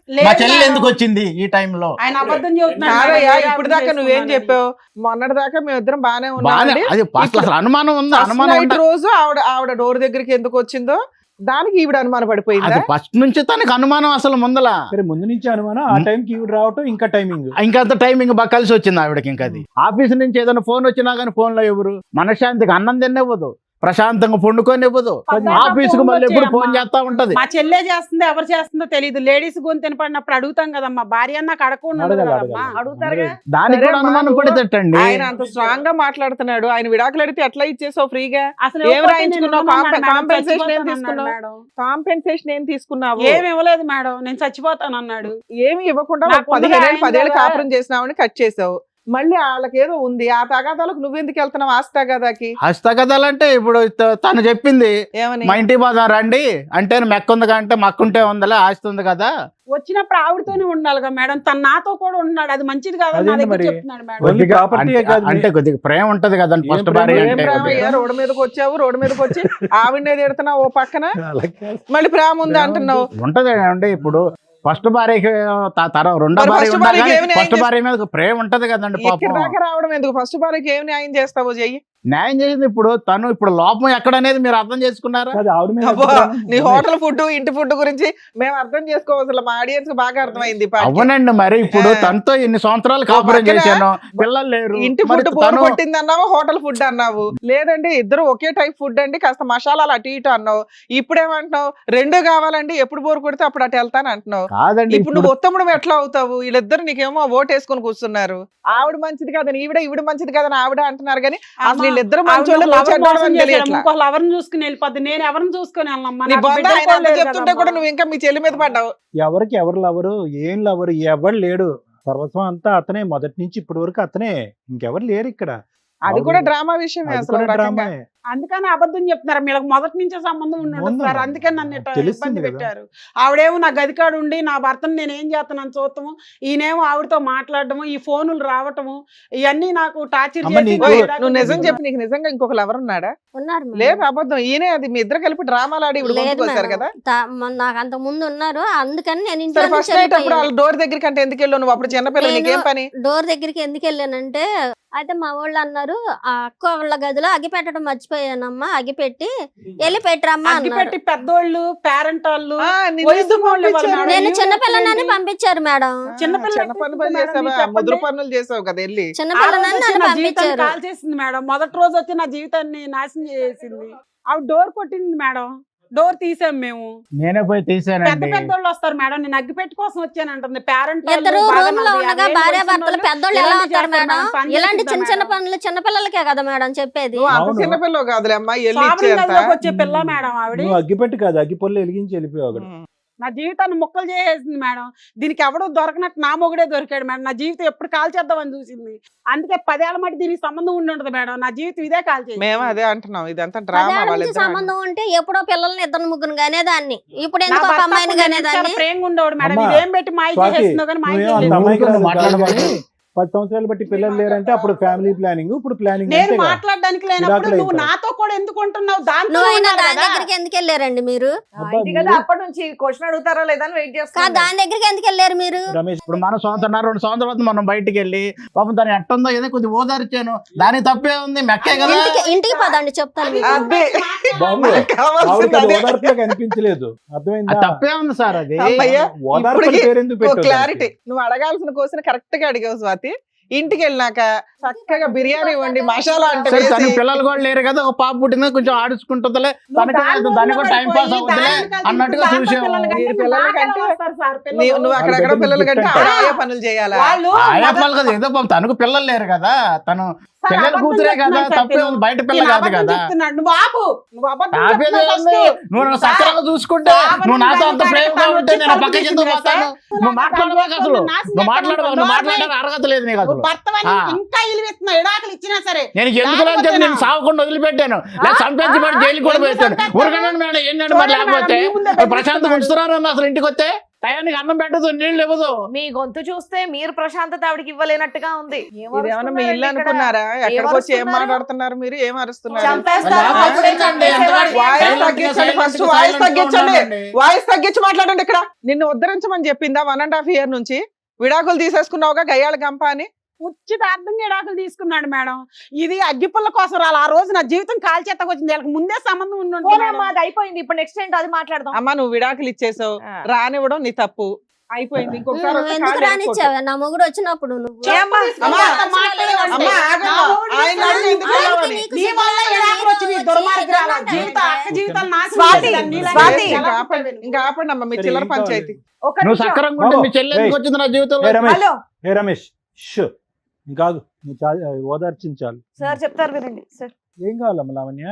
లేదు మా చెల్లెలు మేడం. ఎందుకు వచ్చింది ఈ టైంలో. ఆయన అబద్ధం చెబుతున్నాడు కాదయ్యా, మేడం. ఇప్పుడు దాకా నువ్వేం చెప్పావు? మొన్నటి దాకా మేమిద్దరం బానే బాగా ఉన్నాం. అది అసలు అనుమానం ఉంది, ఫస్ట్ అనుమానం నైట్ ఉండ- రోజు ఆవిడ డోర్ దగ్గరికి ఎందుకు వచ్చిందో దానికి ఈవిడ అనుమానం పడిపోయిందా? అది ఫస్ట్ నుంచి తనకు అనుమానం అసలు ముందల. సరే ముందు నుంచి అనుమానం, ఆ టైంకి ఈవిడ రావటం ఇంకా టైమింగ్. ఇంకంత టైమింగ్ బాగా కలిసి వచ్చింది ఆవిడకి. ఇంకా అది ఆఫీస్ నుంచి ఏదైనా ఫోన్ వచ్చినా కానీ ఫోన్ లో ఎవరు మనశ్శాంతికి అన్నం తినివ్వదు, ప్రశాంతంగా పండుకొని ఇవ్వదు. ఆఫీస్ కు మళ్ళీ ఎప్పుడు ఫోన్ చేస్తా ఉంటది. మా చెల్లె చేస్తుందో ఎవరు చేస్తుందో తెలియదు. లేడీస్ గొంతు వినపడినప్పుడు అడుగుతాం కదమ్మా, భార్య నాకు అడగకుండా ఉండదు అడగాలి, కదమ్మా. అడగాలి. అడుగుతారుగా. దానికి సరే కూడా అమ్మా, అనుమానం నువ్వు- పడితేటండి. ఆయన అంత స్ట్రాంగ్ గా మాట్లాడుతున్నాడు. ఆయన విడాకులు అడిగితే ఎట్లా ఇచ్చేసావు ఫ్రీగా? అసలు ఏం ఇవ్వకపోతే రాయించుకున్నావు? నేను ఉన్నాను మేడం, కాంపెన్సేషన్ ఏం చచ్చిపోతాను తీసుకున్నావు? మేడం. కాంపెన్సేషన్ ఏం తీసుకున్నావు? ఏమి ఇవ్వలేదు మేడం, నేను చచ్చిపోతాను అన్నాడు. ఏమి ఇవ్వకుండా నాకు ముందుగా 15 ఆయన 10 కదా. కాపురం చేసినావని కట్ చేసావు. మళ్ళీ వాళ్ళకి ఏదో ఉంది, ఆ తగాదాలకు నువ్వెందుకు వెళ్తున్నావు? ఆస్తి తగాదాకి హస్తకథలంటే ఇప్పుడు తను చెప్పింది ఏమని? మా ఇంటికి పోదాం రండి అంటే మెక్కుందిగా అంటే మక్కుంటే ఉందలే ఆస్తి ఉంది కదా. వచ్చినప్పుడు ఆవిడతోనే ఉండాలిగా మేడం, తను నాతో కూడా ఉన్నాడు, అది మంచిది కాదు నా అదేంటి దగ్గర మరి? చెప్తున్నాడు మేడం. ఓన్లీ కొద్దిగా ప్రాపర్టీయే అంటే- కాదు. అంటే కొద్దిగా ప్రేమ ఉంటది కదండి ఫస్ట్ ఏం భార్య ప్రేమ? ఏం అంటే ప్రేమ కొద్దిగా. అయ్యా? రోడ్డు మీదకి వచ్చావు, రోడ్డు మీదకి వచ్చి ఆవిడనే తిడుతున్నావు ఓ పక్కన, అలా కాదు. మళ్ళీ ప్రేమ ఉంది అంటున్నావు. ఉంటది అండి. ఇప్పుడు ఫస్ట్ భార్యకి రెండో మరి భార్య first ఉన్నా భార్యకి కానీ ఏమి న్యాయం ఫస్ట్ భార్య మీద ప్రేమ ఉంటది కదండి ఇక్కడ పాపం. దాకా రావడం ఎందుకు? ఫస్ట్ భార్యకి ఏం న్యాయం చేస్తావో చెయ్యి. న్యాయం చేసింది ఇప్పుడు తను. ఇప్పుడు లోపం ఎక్కడ అనేది మీరు అర్థం చేసుకున్నారా? కాదు, ఆవిడ మీద అబ్బో, అభిప్రాయం నీ ఉంది. హోటల్ ఫుడ్ ఇంటి ఫుడ్ గురించి మేము అర్థం చేసుకోవచ్చు. మా ఆడియన్స్ కి బాగా అర్థమైంది. ఈ పాటికి. అవునండి, మరి ఇప్పుడు ఆ. తనతో ఇన్ని సంవత్సరాలు కాపురం పక్కన చేశాను, పిల్లలు లేరు. ఇంటి మరి ఫుడ్ బోర్ తను కొట్టింది అన్నావు, హోటల్ ఫుడ్ అన్నావు. లేదండి ఇద్దరు ఒకే టైప్ ఫుడ్ అండి, కాస్త మసాలాలు అటు ఇటు అన్నావు. ఇప్పుడేమంటున్నావు? రెండు కావాలండి, ఎప్పుడు బోర్ కొడితే అప్పుడు అటు వెళ్తాను అంటున్నావు. కాదండి. ఇప్పుడు నువ్వు ఉత్తముడు ఎట్లా అవుతావు? వీళ్ళిద్దరు నీకేమో ఓటేసుకొని కూర్చున్నారు. ఆవిడ మంచిది కాదని ఈవిడ మంచిది కాదని ఆవిడ అంటున్నారు. కానీ అసలు వీళ్ళిద్దరు మంచోళ్ళు తెలియట్లా. ఇంకో ఎవరిని చూసుకుని వెళ్ళిపోద్ది, నేను ఎవరిని చూసుకుని వెళ్ళమ్మా, నీ నాకు బంధు బిడ్డలు ఆయన కూడా అంత లేరు చెప్తుంటే కదమ్మా. కూడా నువ్వు ఇంకా మీ చెల్లి మీద పడ్డావు. ఎవరికి ఎవరు లవరు, ఏం లవరు, ఎవరు లేడు. సర్వస్వం అంతా అతనే, మొదటి నుంచి ఇప్పటి వరకు అతనే, ఇంకెవరు లేరు ఇక్కడ. అది కూడా డ్రామా విషయమే అది అసలు కూడా ఒక రకంగా. డ్రామాయే. అందుకని అబద్ధం చెప్తున్నారు. వీళ్ళకి మొదటి నుంచే సంబంధం ఉండదు ఉందా? సార్, అందుకని నన్ను ఇట్లా తెలుస్తుంది ఇబ్బంది కదా. పెట్టారు. ఆవిడేమో నా గదికాడు ఉండి నా భర్తను నేను ఏం చేస్తున్నాను చూడటము, ఈయనేమో ఆవిడతో మాట్లాడటము, ఈ ఫోనులు రావటము, ఇవన్నీ నాకు టార్చర్ అమ్మ, చేసి నీకు- ఓయ్, నాకు నువ్వు నిజం తెలియదు. చెప్పి నీకు నిజంగా ఇంకొకరు ఎవరున్నాడా? ఉన్నారు మేడం. లేదు అబద్ధం, ఈయనే. అది మీ ఇద్దరు కలిపి డ్రామాలు ఆడి ఇప్పుడు లేదు పంపుకొచ్చారు మేడం. కదా. నాకు అంత ముందు ఉన్నారు, అందుకని నేను సరే ఇంట్లో ఫస్ట్ నైట్ అప్పుడు వాళ్ళ డోర్ దగ్గరికి అంటే ఎందుకు వెళ్ళావు నువ్వు? అప్పుడు చిన్నపిల్లలు నేను- నీకేం పని? డోర్ దగ్గరికి ఎందుకు వెళ్ళానంటే అయితే మా వాళ్ళు అన్నారు ఆ అక్క వాళ్ళ గదిలో అగ్గి పెట్టడం మర్చిపోయానమ్మా, అగ్గి పెట్టి వెళ్ళి పెట్టరమ్మా అగ్గి అన్నారు. పెట్టి పెద్దోళ్ళు పేరెంట్ వాళ్ళు ఆ, నిన్ను వయసు ఎందుకు వాళ్ళు పంపించారు? వాళ్ళు నేను ఏం చిన్నపిల్లనని చెప్పండి? పంపించారు మేడం. చిన్నపిల్ల చిన్న పనులు మేడం, చేసావా? మీరు చెప్పండి. ముదురు పనులు చేసావు కదా వెళ్ళి. ఆ చిన్నపిల్లనని రోజు వచ్చి నన్ను నా జీవితాన్ని పంపించారు. కాల్ చేసింది మేడం. మొదటి రోజు వచ్చి నా జీవితాన్ని నాశనం చేసింది. ఆవిడ డోర్ కొట్టింది మేడం, డోర్ తీసాం మేము. నేనే పోయి పెద్ద తీసానండి. పెద్దోళ్ళు వస్తారు మేడం, నేను అగ్గిపెట్టి కోసం వచ్చానంటుంది. పేరెంట్ ఇద్దరు రూమ్ లో ఉండగా భార్య భర్తలు పెద్దోళ్ళు ఎలా అవుతారు మేడం? ఇలాంటి చిన్న చిన్న పనులు చిన్న పిల్లలకే కదా మేడం చెప్పేది. నువ్వు అంత అవును. చిన్నపిల్లవు కాదులే అమ్మా, వెళ్ళి ఇచ్చేంత. వచ్చే పిల్ల మేడం ఆవిడ. నువ్వు అగ్గిపెట్టి కాదు, అగ్గిపొల్లు వెలిగించి వెళ్ళిపోయావు అక్కడ. నా జీవితాన్ని ముక్కలు చేసేసింది మేడం. దీనికి ఎవడో దొరకనట్టు నా మొగుడే దొరికాడు మేడం. నా జీవితం ఎప్పుడు కాల్ చేద్దామని చూసింది. అందుకే 10 ఏళ్ల మట్టి దీనికి సంబంధం ఉండి ఉండదు మేడం. నా జీవితం ఇదే కాల్ చేసింది. మేము అదే అంటున్నాం, ఇదంతా డ్రామా. పదేళ్ల నుంచి వాళ్ళిద్దరు సంబంధం ఉంటే ఎప్పుడో పిల్లల్ని ఇద్దరు ముగ్గురు గానేదాన్ని, ఇప్పుడు నా ఎందుకు ఒక భర్త అమ్మాయిని అప్పుడు నేను చాలా గానేదాన్ని. ప్రేమగా ఉండేవాడు మేడం. అమ్మా, ఇదేం పెట్టి మాయ స్వాతి, చేసేస్తుందో కానీ మాయ నువ్వేం చేయలేదు. అంత అమాయకురాలు కాదు మాట్లాడబాకు. కానీ 10 సంవత్సరాలు బట్టి పిల్లలు లేరంటే అప్పుడు ఫ్యామిలీ ప్లానింగ్, ఇప్పుడు ప్లానింగ్ నేను అంతేగా. మాట్లాడడానికి లేనప్పుడు విడాకులు నువ్వు అయిపోయాయి. నాతో కూడా ఎందుకు ఉంటున్నావు? దాంతో నువ్వు అయినా ఉండాలి దాని కదా. దగ్గరికి ఎందుకు వెళ్ళారండి మీరు? అబ్బా, ఇది కదా మీరు- అప్పటి నుంచి క్వశ్చన్ అడుగుతారా లేదా అని వెయిట్ కాదు, చేస్తాను. దాని దగ్గరికి ఎందుకు వెళ్ళారు మీరు? రమేష్ ఇప్పుడు మన 2 సంవత్సరాల మనం బయటికి వెళ్ళి పాపం దాని ఎట్టుందో ఏదో కొద్దిగా ఓదార్చాను, దానికి తప్పే ఉంది, మెక్కే కదా. ఇంటికి పదండి చెప్తాను మీకు. అదే బాబు, మనకు కావాల్సింది ఆవిడకి అది అదే. ఓదార్పుగా కనిపించలేదు. అర్థమైందా? అది తప్పే ఉంది సార్ అది. అమ్మయ్య, ఓదార్పు ఇప్పటికి పేరెందుకు పెట్టావు క్లారిటీ. దానికి? నువ్వు అడగాల్సిన క్వశ్చన్ కరెక్ట్ గా అడిగావు స్వాతి. ఇంటికి వెళ్ళినాక చక్కగా బిర్యానీ వండి మసాలా అంటే సరే, తన వేసి, పిల్లలు కూడా లేరు కదా, ఒక పాప పుట్టింది కొంచెం ఆడుచుకుంటుందిలే, తనకి దానికి కూడా టైం పాస్ అవుతుందిలే అన్నట్టుగా చూసాము. మీరు పిల్లల కంటే పిల్లలు నువ్వు అక్కడక్కడ వాళ్ళ పిల్లలు కంటే దగ్గర ఆవిడ ఆయా పనులు చేయాలా? వాళ్ళు ఆయాపాలు కదా, ఏదో పాపం తనకు పిల్లలు లేరు కదా, తను పిల్లల కూతురే కదా, తప్పే ఉంది, బయట పిల్ల కాదు కదా. నువ్వు ఆపు, నువ్వు అబద్ధం ఆపేదే చెప్తున్నావు ఉంది. first. నువ్వు నన్ను సక్రమంగా చూసుకుంటే, నువ్వు నాతో అంత ప్రేమగా ఉంటే నేను పక్కకి ఎందుకు పోతాను? నువ్వు మాట్లాడబాకు అసలు, నువ్వు మాట్లాడడానికి అర్హత లేదు నీకు అసలు. నువ్వు భర్తవని ఆ. ఇంకా ఇలివెత్తున్నావు, ఎడాకులు ఇచ్చినా సరే. నేను ఎందుకు అని చెప్పి నేను సాగకుండా వదిలిపెట్టాను, లేదా చంపేసి జైలు కూడా పెట్టాను. ఊరకన్నాను మేడం, ఏంటంటే మరి లేకపోతే ప్రశాంతంగా ఉంచుతున్నారన్న అసలు ఇంటికి వస్తే టయానికి అన్నం పెట్టదు, నీళ్ళు ఇవ్వదు. మీ గొంతు చూస్తే మీరు ప్రశాంతత ఆవిడకి ఇవ్వలేనట్టుగా ఉంది. ఇదేమన్నా మీ ఇల్లు అనుకున్నారా? ఎక్కడికి వచ్చి ఏం మాట్లాడుతున్నారు మీరు? ఏం అరుస్తున్నారు? చంపేస్తారు. మరి అప్పుడే ఆపేయండి, చంపేసేవాడిని. వాయిస్ తగ్గించండి, ఫస్ట్ వాయిస్ తగ్గించండి, వాయిస్ తగ్గించి మాట్లాడండి. ఇక్కడ నిన్ను ఉద్ధరించమని చెప్పిందా 1.5 year నుంచి? విడాకులు తీసేసుకున్నావుగా గయ్యాళ గంప అని. ఉచితార్థంగా ఎడాకులు తీసుకున్నాడు మేడం. ఇది అగ్గిపుల్ల కోసం రాలి. ఆ రోజు నా జీవితం కాల్ చేతకు వచ్చింది. వీళ్ళకి ముందే సంబంధం ఉండి ఉంటుంది మేడం. పోనమ్మా, అది అయిపోయింది. ఇప్పుడు నెక్స్ట్ ఏంటో అది మాట్లాడదాం. అమ్మ, నువ్వు విడాకులు ఇచ్చేసావు, రానివ్వడం నీ తప్పు, అయిపోయింది. ఇంకొకసారి నువ్వు వస్తే ఎందుకు కాళ్ళు రానిచ్చావా? నా మొగుడు వచ్చినప్పుడు నువ్వు ఏమ్మా? అమ్మా, మాట్లాడేవాడు. అమ్మా, ఆగమ్మా. ఆయన అడిగి ఎందుకు ఆయనకి వెళ్ళావని? నీకు నీ వల్ల ఎడాకులు వచ్చింది, దుర్మార్గురాలు. జీవితం అక్క జీవితాలు నాశనం స్వాతి, చేసేదాన్ని. నీలాగే స్వాతి. ఎలా ఇంకా ఆపండి అమ్మ, మీ సరే, చిల్లర ఏం పంచాయతీ. ఒక నువ్వు నిమిషం. సక్రంగా ఉంటే మీ చెల్లి ఎందుకు ఏయ్. వచ్చింది నా జీవితంలో? ఏ రమేష్, హలో ఏ రమేష్, షూ, కాదు నువ్వు ఓదార్చించాలి. సార్ చెప్తారు వినండి సార్. ఏం కావాలమ్మా లావణ్య?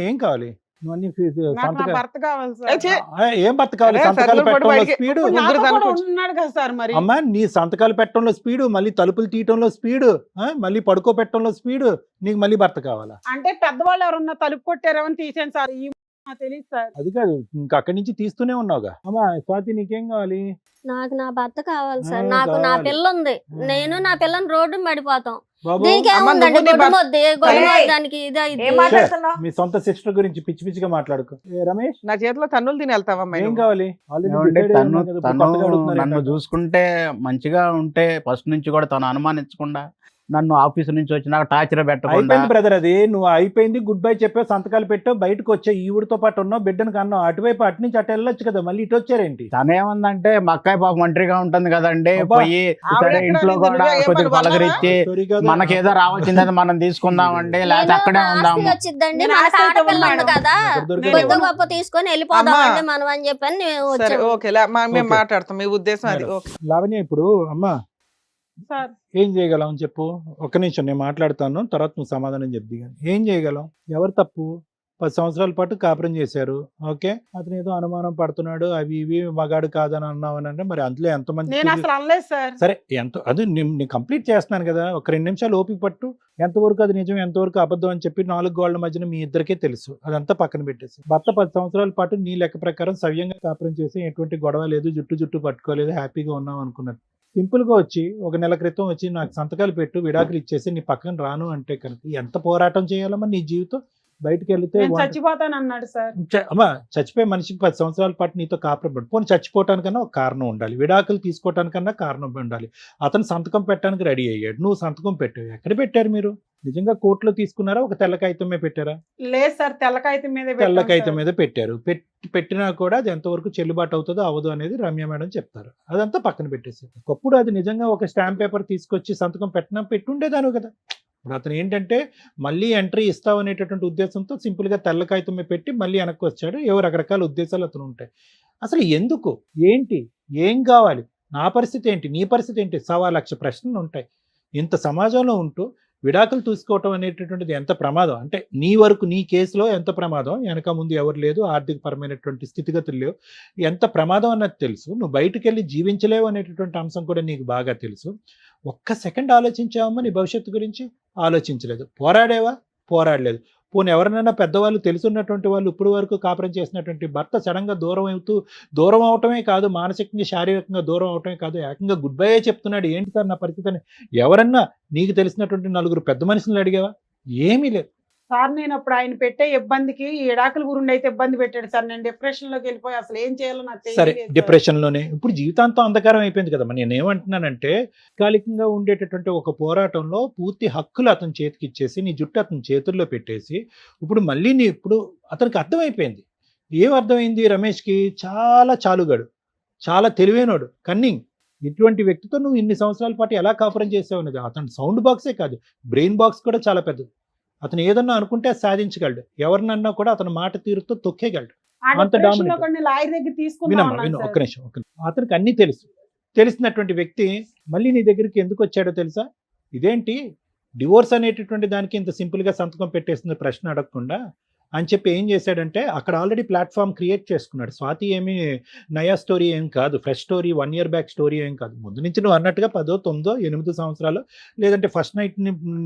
ఏం కావాలి? నువ్వు అన్ని నాకు నా సంతకాలు భర్త కావాలి ఏ, సార్. ఛీ, ఏం భర్త కావాలి? అరే, సంతకాలు సర్దులు పడి పెట్టడంలో బయటికి- స్పీడు. ఇప్పుడు ముగ్గురు నాతో కూడా కనుక్కోవచ్చు. ఉన్నాడు కదా సార్ మరి. అమ్మా, నీ సంతకాలు పెట్టడంలో స్పీడు, మళ్ళీ తలుపులు తీయటంలో స్పీడు, మళ్ళీ పడుకో పెట్టడంలో స్పీడు, నీకు మళ్ళీ భర్త కావాలా? అంటే పెద్దవాళ్ళు ఎవరన్నా తలుపు కొట్టారేమని తీసాను సార్. ఈ నాకు తెలియదు సార్. అది కాదు, ఇంకా అక్కడి నుంచి తీస్తూనే ఉన్నావుగా. అమ్మా స్వాతి, నీకేం కావాలి? నాకు నా భర్త కావాలి సార్. ఆ, నాకు నా కావాలి. పిల్ల ఉంది. నేను నా పిల్లని రోడ్డు పడిపోతాం. బాబు, దీనికి అమ్మ, ఏముందండి? నువ్వు నీ గొడ్డు భర్త- మొద్ది, దానికి ఇదే ఏం ఇది. మాట్లాడుతున్నావు? మీ సొంత సిస్టర్ గురించి పిచ్చి పిచ్చిగా మాట్లాడుకో. ఏ రమేష్, నా చేతిలో తన్నులు తిని వెళ్తావమ్మా ఏం నువ్వు? కావాలి? Already ఏమండి, decide అయ్యి తను ఉన్నావు కదా, ఇప్పుడు కొత్తగా అడుగుతున్నారు నన్ను ఏంటంటే? చూసుకుంటే మంచిగా ఉంటే ఫస్ట్ నుంచి కూడా తను అనుమానించకుండా, నన్ను ఆఫీస్ నుంచి వచ్చినాక టార్చర్ పెట్టకుండా. అయిపోయింది బ్రదర్, అది నువ్వు అయిపోయింది. గుడ్ బై చెప్పావు, సంతకాలు పెట్టావు, బయటకు వచ్చావు, ఈవిడితో పాటు ఉన్నావు, బిడ్డను కన్నావు. అటువైపు అటు నుంచి అటు వెళ్ళొచ్చు కదా, మళ్ళీ ఇటు వచ్చారేంటి? తనేమందంటే మా అక్కాయి పాపం ఒంటరిగా ఉంటుంది కదండి, అబ్బా. పోయి ఆవిడ సరే ఎక్కడ ఇంట్లో ఉంది? కూడా నువ్వే ఏం కొద్దిగా పని పలకరించి Sorry కదా. మనకేదో రావాల్సిందని మనం తీసుకుందామండి, లేకపోతే నేను అక్కడే నా ఉందాము. ఆస్తి వచ్చిద్దండి, నేను మనకు ఆస్తి అయితే ఆడపిల్ల ఉంది ఉన్నాను. కదా, ఎక్కడ దొరికావు? కొద్ది గొప్ప తీసుకొని వెళ్ళిపోదామండి అమ్మా. మనం అని చెప్పని మేము సరే, వచ్చాము. ఓకే, మేము ఓకే. మాట్లాడతాం. మీ ఉద్దేశం అది. మేడం. ఓకే. లావణ్య, ఇప్పుడు అమ్మా సార్ ఏం చేయగలం చెప్పు. ఒక్క నిమిషం నేను మాట్లాడతాను, తర్వాత నువ్వు సమాధానం చెప్ది. ఏం చేయగలం? ఎవరు తప్పు? 10 సంవత్సరాల పాటు కాపురం చేశారు, ఓకే. అతను ఏదో అనుమానం పడుతున్నాడు, అవి ఇవి మగాడు కాదని అన్నావు అని అంటే, మరి అందులో ఎంతమంది నేను అసలు అనలేదు సార్. సరే, అది నేను కంప్లీట్ చేస్తున్నాను కదా, ఒక 2 నిమిషాలు ఓపిక పట్టు. ఎంతవరకు అది నిజం, ఎంతవరకు అబద్ధం అని చెప్పి 4 గోళ్ల మధ్యన మీ ఇద్దరికే తెలుసు. అదంతా పక్కన పెట్టేసి, భర్త 10 సంవత్సరాల పాటు నీ లెక్క ప్రకారం సవ్యంగా కాపురం చేసి ఎటువంటి గొడవ లేదు, జుట్టు పట్టుకోలేదు, హ్యాపీగా ఉన్నాం అనుకున్నారు. సింపుల్ గా వచ్చి 1 నెల క్రితం వచ్చి నాకు సంతకాలు పెట్టు, విడాకులు ఇచ్చేసి నీ పక్కన రాను అంటే కనుక ఎంత పోరాటం చేయాలమ్మా నీ జీవితం? బయటకు వెళ్తే నేను చచ్చిపోతాను అన్నాడు సార్. అమ్మా చచ్చిపోయే మనిషికి 10 సంవత్సరాల పాటు నీతో కాపురం పడు, పోనీ చచ్చిపోవటానికన్నా ఒక కారణం ఉండాలి, విడాకులు తీసుకోవటానికన్నా కారణం ఉండాలి. అతను సంతకం పెట్టడానికి రెడీ అయ్యాడు, నువ్వు సంతకం పెట్టావు. ఎక్కడ పెట్టారు మీరు? నిజంగా కోర్టులో తీసుకున్నారా, ఒక తెల్ల కాగితమే పెట్టారా? లేదు సార్, తెల్ల కాగితం మీద తెల్ల కాగితం మీద పెట్టారు. పెట్టినా కూడా అది ఎంతవరకు చెల్లుబాటు అవుతుందో అవ్వదు అనేది రమ్య మేడం చెప్తారు. అదంతా పక్కన పెట్టేసి ఒకప్పుడు అది నిజంగా ఒక స్టాంప్ పేపర్ తీసుకొచ్చి సంతకం పెట్టుండేదాను కదా. ఇప్పుడు అతను ఏంటంటే మళ్ళీ ఎంట్రీ ఇస్తావు అనేటటువంటి ఉద్దేశంతో సింపుల్గా తెల్ల కాగితం మీద పెట్టి మళ్ళీ వెనక్కి వచ్చాడు. ఏవో రకరకాల ఉద్దేశాలు అతను ఉంటాయి. అసలు ఎందుకు, ఏంటి, ఏం కావాలి, నా పరిస్థితి ఏంటి, నీ పరిస్థితి ఏంటి, 1,00,000 ప్రశ్నలు ఉంటాయి. ఇంత సమాజంలో ఉంటూ విడాకులు తీసుకోవటం అనేటటువంటిది ఎంత ప్రమాదం అంటే నీ వరకు, నీ కేసులో ఎంత ప్రమాదం, వెనక ముందు ఎవరు లేదు, ఆర్థిక పరమైనటువంటి స్థితిగతులు లేవు, ఎంత ప్రమాదం అన్నది తెలుసు. నువ్వు బయటకు వెళ్ళి జీవించలేవు అనేటటువంటి అంశం కూడా నీకు బాగా తెలుసు. ఒక్క సెకండ్ ఆలోచించావమ్మా నీ భవిష్యత్తు గురించి? ఆలోచించలేదు. పోరాడేవా? పోరాడలేదు. పోనీ ఎవరినైనా పెద్దవాళ్ళు తెలుసున్నటువంటి వాళ్ళు ఇప్పుడు వరకు కాపురం చేసినటువంటి భర్త సడన్గా దూరం అవటమే కాదు, మానసికంగా శారీరకంగా దూరం అవటమే కాదు, ఏకంగా గుడ్ బై చెప్తున్నాడు. ఏంటి సార్ నా పరిస్థితి అని ఎవరన్నా నీకు తెలిసినటువంటి 4 పెద్ద మనుషులను అడిగావా? ఏమీ లేదు సార్. నేను అప్పుడు ఆయన పెట్టే ఇబ్బందికి ఈ ఎడాకుల గురుండి అయితే ఇబ్బంది పెట్టాడు సార్. నేను డిప్రెషన్ లోకి వెళ్ళిపోయి అసలు ఏం చేయాలో నాకు సరే, తెలియలేదు సార్. డిప్రెషన్ లోనే ఇప్పుడు జీవితాంతం అంధకారం అయిపోయింది కదా. నేను ఏమంటున్నానంటే తాత్కాలికంగా ఉండేటటువంటి ఒక పోరాటంలో పూర్తి హక్కులు అతని చేతికి ఇచ్చేసి నీ జుట్టు అతని చేతుల్లో పెట్టేసి ఇప్పుడు మళ్ళీ ఇప్పుడు అతనికి అర్థమైపోయింది. ఏం అర్థమైంది? రమేష్కి చాలా చాలుగాడు, చాలా తెలివైనడు, కన్నింగ్. ఇటువంటి వ్యక్తితో నువ్వు ఇన్ని సంవత్సరాల పాటు ఎలా కాపురం చేసావు అనేది. అతని సౌండ్ బాక్సే కాదు, బ్రెయిన్ బాక్స్ కూడా చాలా పెద్దది. అతను ఏదన్నా అనుకుంటే సాధించగలడు, ఎవరినన్నా కూడా అతని మాట తీరుతో తొక్కేయగలడు. ఆ అంత డిప్రెషన్ లో డామినేట్. కొన్ని లాయర్ దగ్గర వినమ్మా తీసుకున్నాను విను, సార్. ఒక్క నిమిషం. అతనికి అన్నీ తెలిసినటువంటి వ్యక్తి మళ్ళీ నీ దగ్గరికి ఎందుకు వచ్చాడో తెలుసా? ఇదేంటి డివోర్స్ అనేటటువంటి దానికి ఇంత సింపుల్గా సంతకం పెట్టేసిన ప్రశ్న అడగకుండా అని చెప్పి ఏం చేశాడంటే అక్కడ ఆల్రెడీ ప్లాట్ఫామ్ క్రియేట్ చేసుకున్నాడు. స్వాతి ఏమి నయా స్టోరీ ఏం కాదు, fresh story, 1 year back story ఏం కాదు. ముందు నుంచి నువ్వు అన్నట్టుగా 10, 9, 8 సంవత్సరాలు లేదంటే ఫస్ట్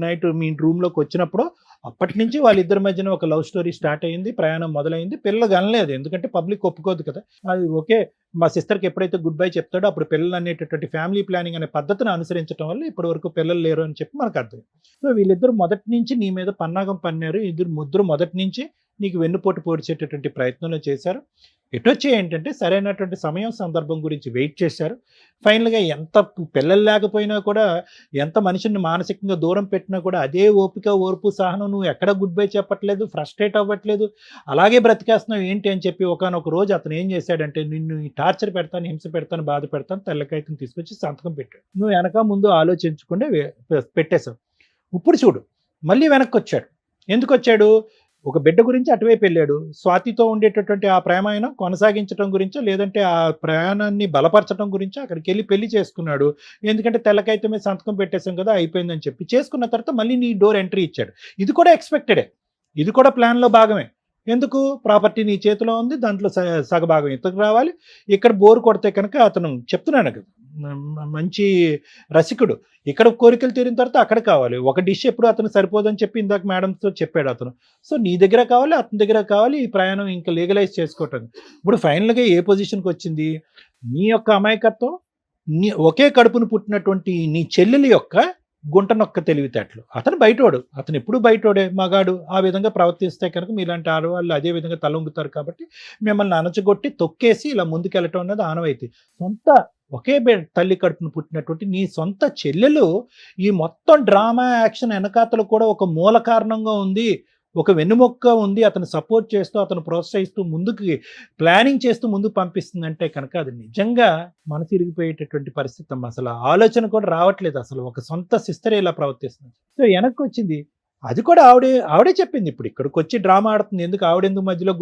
నైట్ మీ రూమ్లోకి వచ్చినప్పుడు అప్పటి నుంచి వాళ్ళిద్దరి మధ్యన ఒక లవ్ స్టోరీ స్టార్ట్ అయ్యింది, ప్రయాణం మొదలైంది. పిల్లలు కనలేదు, ఎందుకంటే పబ్లిక్ ఒప్పుకోదు కదా. అది ఓకే, మా సిస్టర్కి ఎప్పుడైతే గుడ్ బై చెప్తాడో అప్పుడు పిల్లలు అనేటటువంటి ఫ్యామిలీ ప్లానింగ్ అనే పద్ధతిని అనుసరించడం వల్ల ఇప్పటి వరకు పిల్లలు లేరు అని చెప్పి మనకు అర్థం. సో వీళ్ళిద్దరు మొదటి నుంచి నీ మీద పన్నాగం పన్నారు. ముగ్గురు మొదటి నుంచి నీకు వెన్నుపోటు పొడిచేటటువంటి ప్రయత్నంలో చేశారు. ఎటొచ్చి ఏంటంటే సరైనటువంటి సమయం సందర్భం గురించి వెయిట్ చేశారు. ఫైనల్గా ఎంత పిల్లలు లేకపోయినా కూడా, ఎంత మనిషిని మానసికంగా దూరం పెట్టినా కూడా అదే ఓపిక, ఓర్పు, సహనం. నువ్వు ఎక్కడ గుడ్ బై చెప్పట్లేదు, ఫ్రస్ట్రేట్ అవ్వట్లేదు, అలాగే బ్రతికేస్తున్నావు ఏంటి అని చెప్పి ఒకానొక రోజు అతను ఏం చేశాడంటే నిన్ను టార్చర్ పెడతాను, హింస పెడతాను, బాధ పెడతాను, తెల్లకాయతం తీసుకొచ్చి సంతకం పెట్టాడు. నువ్వు వెనక ముందు ఆలోచించకుండా పెట్టేశావు. ఇప్పుడు చూడు మళ్ళీ వెనక్కి వచ్చాడు. ఎందుకు వచ్చాడు? ఒక బిడ్డ గురించి అటువైపు వెళ్ళాడు. స్వాతితో ఉండేటటువంటి ఆ ప్రేమాయణం కొనసాగించడం గురించో లేదంటే ఆ ప్రయాణాన్ని బలపరచడం గురించో అక్కడికి వెళ్ళి పెళ్లి చేసుకున్నాడు. ఎందుకంటే తెల్లకైతే మీద సంతకం పెట్టేశాం కదా, అయిపోయిందని చెప్పి చేసుకున్న తర్వాత మళ్ళీ నీ డోర్ ఎంట్రీ ఇచ్చాడు. ఇది కూడా ఎక్స్పెక్టెడే, ఇది కూడా ప్లాన్లో భాగమే. ఎందుకు? ప్రాపర్టీ నీ చేతిలో ఉంది, దాంట్లో సగభాగం ఇతకు రావాలి. ఇక్కడ బోర్ కొడితే కనుక అతను చెప్తున్నాను కదా, మంచి రసికుడు, ఇక్కడ కోరికలు తీరిన తర్వాత అక్కడ కావాలి. ఒక డిష్ ఎప్పుడు అతను సరిపోదని చెప్పి ఇందాక మేడంతో చెప్పాడు అతను. సో నీ దగ్గర కావాలి, అతని దగ్గర కావాలి, ఈ ప్రయాణం ఇంకా లీగలైజ్ చేసుకోవటం. ఇప్పుడు ఫైనల్గా ఏ పొజిషన్కి వచ్చింది? నీ యొక్క అమాయకత్వం, నీ ఒకే కడుపును పుట్టినటువంటి నీ చెల్లెలి యొక్క గుంట నొక్క తెలివితేటలు. అతను బయటోడు, అతను ఎప్పుడు బయటోడే, మగాడు. ఆ విధంగా ప్రవర్తిస్తే కనుక మీలాంటి ఆడవాళ్ళు అదే విధంగా తలొంగుతారు. కాబట్టి మిమ్మల్ని అణచగొట్టి తొక్కేసి ఇలా ముందుకెళ్ళటం అనేది ఆనవాయితీ. సొంత ఒకే తల్లి కడుపును పుట్టినటువంటి నీ సొంత చెల్లెలు ఈ మొత్తం డ్రామా యాక్షన్ వెనకాతలు కూడా ఒక మూల కారణంగా ఉంది, ఒక వెన్నుమొక్క ఉంది. అతను సపోర్ట్ చేస్తూ, అతను ప్రోత్సహిస్తూ, ముందుకు ప్లానింగ్ చేస్తూ ముందుకు పంపిస్తుందంటే కనుక అది నిజంగా మనసు ఇరిగిపోయేటటువంటి పరిస్థితి అమ్మ. అసలు ఆలోచన కూడా రావట్లేదు. అసలు ఒక సొంత సిస్టర్ ఇలా ప్రవర్తిస్తుంది. సో వెనక్కి వచ్చింది, అది కూడా ఆవిడే చెప్పింది. ఇప్పుడు ఇక్కడికి వచ్చి డ్రామా ఆడుతుంది. ఎందుకు? ఆవిడెందుకు మధ్యలో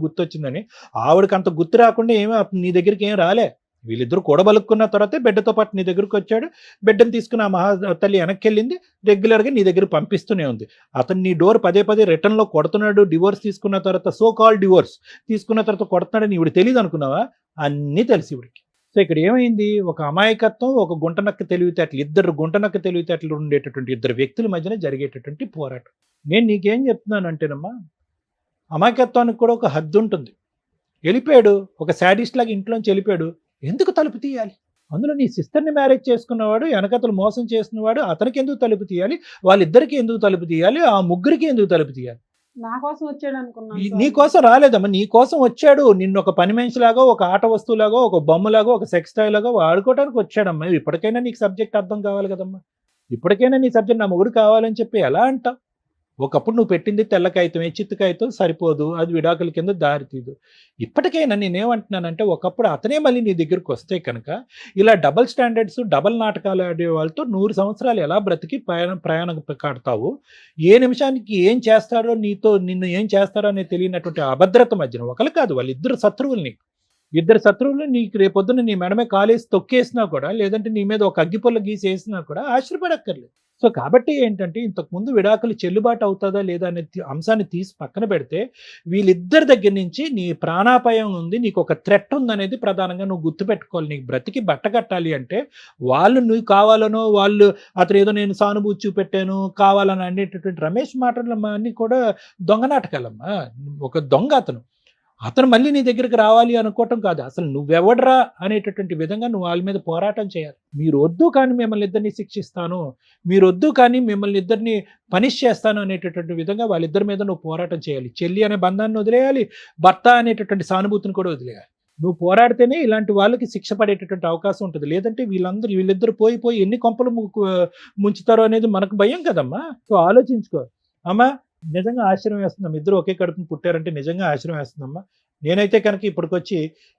గుర్తొచ్చిందని. ఆవిడకి అంత గుర్తు రాకుండా ఏమీ నీ దగ్గరికి ఏం రాలే. వీళ్ళిద్దరు కూడబలుక్కున్న తర్వాతే బిడ్డతో పాటు నీ దగ్గరకు వచ్చాడు. బిడ్డను తీసుకుని ఆ మహా తల్లి వెనక్కి వెళ్ళింది, రెగ్యులర్గా నీ దగ్గర పంపిస్తూనే ఉంది. అతను నీ డోర్ పదే రిటర్న్లో కొడుతున్నాడు. డివోర్స్ తీసుకున్న తర్వాత, సో కాల్ డివోర్స్ తీసుకున్న తర్వాత కొడుతున్నాడని ఇవిడు తెలియదు అనుకున్నావా? అన్నీ తెలిసి ఇవిడికి. సో ఇక్కడ ఏమైంది? ఒక అమాయకత్వం, ఒక గుంటనక్క తెలివితేటలు, ఇద్దరు గుంటనక్క తెలివితేటలు ఉండేటటువంటి ఇద్దరు వ్యక్తుల మధ్యన జరిగేటటువంటి పోరాటం. నేను నీకేం చెప్తున్నానంటేనమ్మా, అమాయకత్వానికి కూడా ఒక హద్దు ఉంటుంది. వెళ్ళిపోయాడు, ఒక శాడిస్ట్ లాగా ఇంట్లోంచి వెళ్ళిపోయాడు. ఎందుకు తలుపు తీయాలి? అందులో నీ సిస్టర్ని మ్యారేజ్ చేసుకున్నవాడు, వెనకతలు మోసం చేసినవాడు, అతనికి ఎందుకు తలుపు తీయాలి? వాళ్ళిద్దరికి ఎందుకు తలుపు తీయాలి? ఆ ముగ్గురికి ఎందుకు తలుపు తీయాలి? నా కోసం వచ్చాడు అనుకున్నాను నీ కోసం రాలేదమ్మా, నీ కోసం వచ్చాడు. నిన్ను ఒక పని మనిషిలాగా, ఒక ఆట వస్తువులాగా, ఒక బొమ్మలాగా, ఒక సెక్స్ టాయ్ లాగా వాడుకోవడానికి వచ్చాడమ్మా. ఇప్పటికైనా నీకు సబ్జెక్ట్ అర్థం కావాలి కదమ్మా. ఇప్పటికైనా నీ సబ్జెక్ట్ నా మొగుడు కావాలని చెప్పి ఎలా అంటావు? ఒకప్పుడు నువ్వు పెట్టింది తెల్ల కాగితమే, చిత్తు కాగితం సరిపోదు, అది విడాకుల కింద దారి తీదు. ఇప్పటికైనా నేనేమంటున్నానంటే, ఒకప్పుడు అతనే మళ్ళీ నీ దగ్గరికి వస్తే కనుక ఇలా డబల్ స్టాండర్డ్స్, డబల్ నాటకాలు ఆడే వాళ్ళతో 100 సంవత్సరాలు ఎలా బ్రతికి ప్రయాణం కాడతావు? ఏ నిమిషానికి ఏం చేస్తాడో, నిన్ను ఏం చేస్తాడో అనేది తెలియనటువంటి అభద్రత మధ్యన ఒకరు కాదు, వాళ్ళిద్దరు శత్రువులు నీకు. ఇద్దరు శత్రువులు నీకు రేపొద్దున నీ మెడమే కాలేసి తొక్కేసినా కూడా, లేదంటే నీ మీద ఒక అగ్గిపుల్ల గీసేసినా కూడా ఆశ్చర్యపడక్కర్లేదు. సో కాబట్టి ఏంటంటే, ఇంతకుముందు విడాకులు చెల్లుబాటు అవుతుందా లేదా అనే అంశాన్ని తీసి పక్కన పెడితే, వీళ్ళిద్దరి దగ్గర నుంచి నీ ప్రాణాపాయం ఉంది, నీకు ఒక థ్రెట్ ఉందనేది ప్రధానంగా నువ్వు గుర్తుపెట్టుకోవాలి. నీకు బ్రతికి బట్ట కట్టాలి అంటే, వాళ్ళు నువ్వు కావాలనో, అతను ఏదో నేను సానుభూతి చూపెట్టాను కావాలని అనేటటువంటి రమేష్ మాటలు అన్నీ కూడా దొంగ నాటకాలమ్మా. ఒక దొంగ అతను మళ్ళీ నీ దగ్గరికి రావాలి అనుకోవటం కాదు, అసలు నువ్వెవడరా అనేటటువంటి విధంగా నువ్వు వాళ్ళ మీద పోరాటం చేయాలి. మీరు వద్దు కానీ మిమ్మల్ని ఇద్దరిని శిక్షిస్తాను, మీరు వద్దు కానీ మిమ్మల్ని ఇద్దరిని పనిష్ చేస్తాను అనేటటువంటి విధంగా వాళ్ళిద్దరి మీద నువ్వు పోరాటం చేయాలి. చెల్లి అనే బంధాన్ని వదిలేయాలి, భర్త అనేటటువంటి సానుభూతిని కూడా వదిలేయాలి. నువ్వు పోరాడితేనే ఇలాంటి వాళ్ళకి శిక్ష పడేటటువంటి అవకాశం ఉంటుంది. లేదంటే వీళ్ళిద్దరు పోయి ఎన్ని కొంపలు ముంచుతారో అనేది మనకు భయం కదమ్మా. సో ఆలోచించుకో అమ్మా. నిజంగా ఆశ్చర్యం వేస్తుందమ్మా, ఇద్దరు ఒకే కడుపుని పుట్టారంటే నిజంగా ఆశ్చర్యం వేస్తుందమ్మా. నేనైతే కనుక ఇప్పటికొచ్చి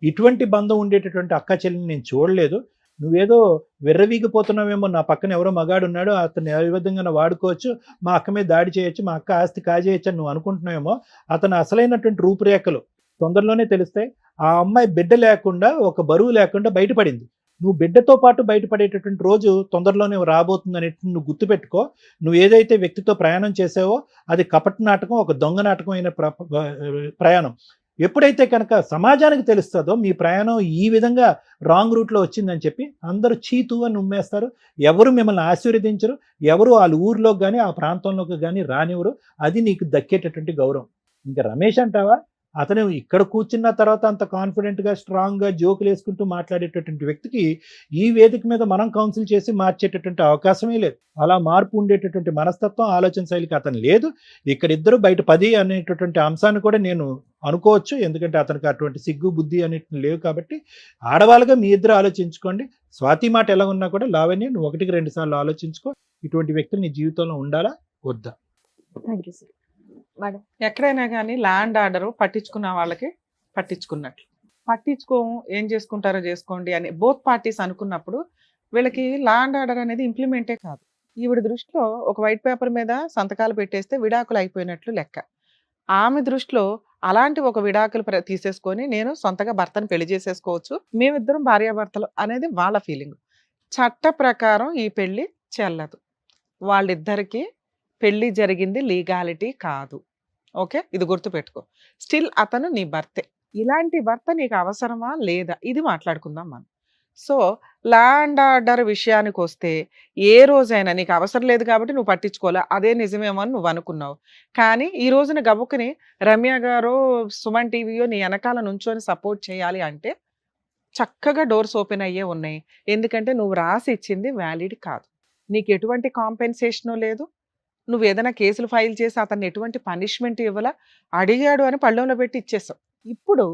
ఇటువంటి బంధం ఉండేటటువంటి అక్క చెల్లిని నేను చూడలేదు. నువ్వేదో విర్రవీగిపోతున్నావేమో, నా పక్కన ఎవరో మగాడు ఉన్నాడు, అతను ఏ విధంగా వాడుకోవచ్చు, మా అక్క మీద దాడి చేయొచ్చు, మా అక్క ఆస్తి కాజేయచ్చు అని నువ్వు అనుకుంటున్నావేమో. అతను అసలైనటువంటి రూపురేఖలు తొందరలోనే తెలుస్తాయి. ఆ అమ్మాయి బిడ్డ లేకుండా, ఒక బరువు లేకుండా బయటపడింది. నువ్వు బిడ్డతో పాటు బయటపడేటటువంటి రోజు తొందరలోనే రాబోతుంది అనేటువంటి నువ్వు గుర్తుపెట్టుకో. నువ్వు ఏదైతే వ్యక్తితో ప్రయాణం చేసావో అది కపట నాటకం, ఒక దొంగ నాటకం అయిన ప్రయాణం. ఎప్పుడైతే కనుక సమాజానికి తెలుస్తుందో మీ ప్రయాణం ఈ విధంగా రాంగ్ రూట్లో వచ్చిందని చెప్పి అందరూ చీతు అని ఉమ్మేస్తారు. ఎవరు మిమ్మల్ని ఆశీర్వదించరు, ఎవరు వాళ్ళ ఊర్లోకి కానీ ఆ ప్రాంతంలోకి కానీ రానివ్వరు. అది నీకు దక్కేటటువంటి గౌరవం. ఇంకా రమేష్ అంటావా, అతను ఇక్కడ కూర్చున్న తర్వాత అంత కాన్ఫిడెంట్గా స్ట్రాంగ్గా జోకులు వేసుకుంటూ మాట్లాడేటటువంటి వ్యక్తికి ఈ వేదిక మీద మనం కౌన్సిల్ చేసి మార్చేటటువంటి అవకాశమే లేదు. అలా మార్పు ఉండేటటువంటి మనస్తత్వం, ఆలోచన శైలికి అతను లేదు. ఇక్కడ ఇద్దరు బయట 10 అనేటటువంటి అంశాన్ని కూడా నేను అనుకోవచ్చు. ఎందుకంటే అతనికి అటువంటి సిగ్గు బుద్ధి అనేటివి లేవు. కాబట్టి ఆడవాళ్ళుగా మీ ఇద్దరు ఆలోచించుకోండి. స్వాతి మాట ఎలా ఉన్నా కూడా లావణ్య నువ్వు 1కి 2 సార్లు ఆలోచించుకో. ఇటువంటి వ్యక్తులు నీ జీవితంలో ఉండాలా వద్దా? Thank you sir. మేడం, ఎక్కడైనా కానీ ల్యాండ్ ఆర్డర్ పట్టించుకున్న వాళ్ళకి పట్టించుకున్నట్లు, పట్టించుకోము ఏం చేసుకుంటారో చేసుకోండి అని బోత్ పార్టీస్ అనుకున్నప్పుడు వీళ్ళకి ల్యాండ్ ఆర్డర్ అనేది ఇంప్లిమెంటే కాదు. ఈవిడ దృష్టిలో ఒక వైట్ పేపర్ మీద సంతకాలు పెట్టేస్తే విడాకులు అయిపోయినట్లు లెక్క. ఆమె దృష్టిలో అలాంటి ఒక విడాకులు తీసేసుకొని నేను సొంతగా భర్తను పెళ్లి చేసేసుకోవచ్చు, మేమిద్దరం భార్యాభర్తలు అనేది వాళ్ళ ఫీలింగ్. చట్ట ప్రకారం ఈ పెళ్లి చెల్లదు. వాళ్ళిద్దరికి పెళ్లి జరిగింది లీగాలిటీ కాదు. ఓకే, ఇది గుర్తుపెట్టుకో. స్టిల్ అతను నీ భర్తే. ఇలాంటి భర్త నీకు అవసరమా లేదా ఇది మాట్లాడుకుందాం మనం. సో ల్యాండ్ ఆర్డర్ విషయానికి వస్తే ఏ రోజైనా నీకు అవసరం లేదు కాబట్టి నువ్వు పట్టించుకోలే, అదే నిజమేమో అని నువ్వు అనుకున్నావు. కానీ ఈ రోజున గబుక్కుని రమ్య గారు సుమన్ టీవీయో నీ వెనకాల నుంచొని సపోర్ట్ చేయాలి అంటే చక్కగా డోర్స్ ఓపెన్ అయ్యే ఉన్నాయి. ఎందుకంటే నువ్వు రాసి ఇచ్చింది వ్యాలిడ్ కాదు, నీకు ఎటువంటి కాంపెన్సేషను లేదు, నువ్వు ఏదైనా కేసులు ఫైల్ చేసి అతన్ని ఎటువంటి పనిష్మెంట్ ఇవ్వాలా, అడిగాడు అని పళ్ళెంలో పెట్టి ఇచ్చేసావు. ఇప్పుడు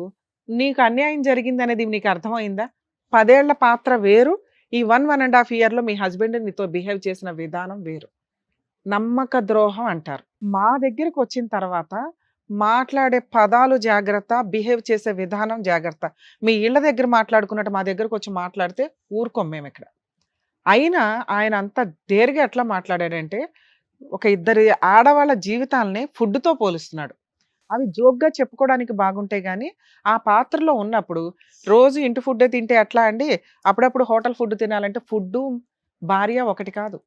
నీకు అన్యాయం జరిగింది అనేది నీకు అర్థమైందా? 10 ఏళ్ల పాత్ర వేరు, ఈ 1.5 ఇయర్లో మీ హస్బెండ్ నీతో బిహేవ్ చేసిన విధానం వేరు. నమ్మక ద్రోహం అంటారు. మా దగ్గరకు వచ్చిన తర్వాత మాట్లాడే పదాలు జాగ్రత్త, బిహేవ్ చేసే విధానం జాగ్రత్త. మీ ఇళ్ళ దగ్గర మాట్లాడుకున్నట్టు మా దగ్గరకు వచ్చి మాట్లాడితే ఊరుకోం మేము ఇక్కడ. అయినా ఆయన అంత డేర్గా ఎట్లా మాట్లాడాడంటే, ఒక ఇద్దరి ఆడవాళ్ళ జీవితాలని ఫుడ్తో పోలుస్తున్నాడు. అవి జోక్గా చెప్పుకోవడానికి బాగుంటాయి కానీ ఆ పాత్రలో ఉన్నప్పుడు రోజు ఇంటి ఫుడ్డే తింటే ఎట్లా అండి, అప్పుడప్పుడు హోటల్ ఫుడ్ తినాలంటే ఫుడ్డు భార్య ఒకటి కాదు,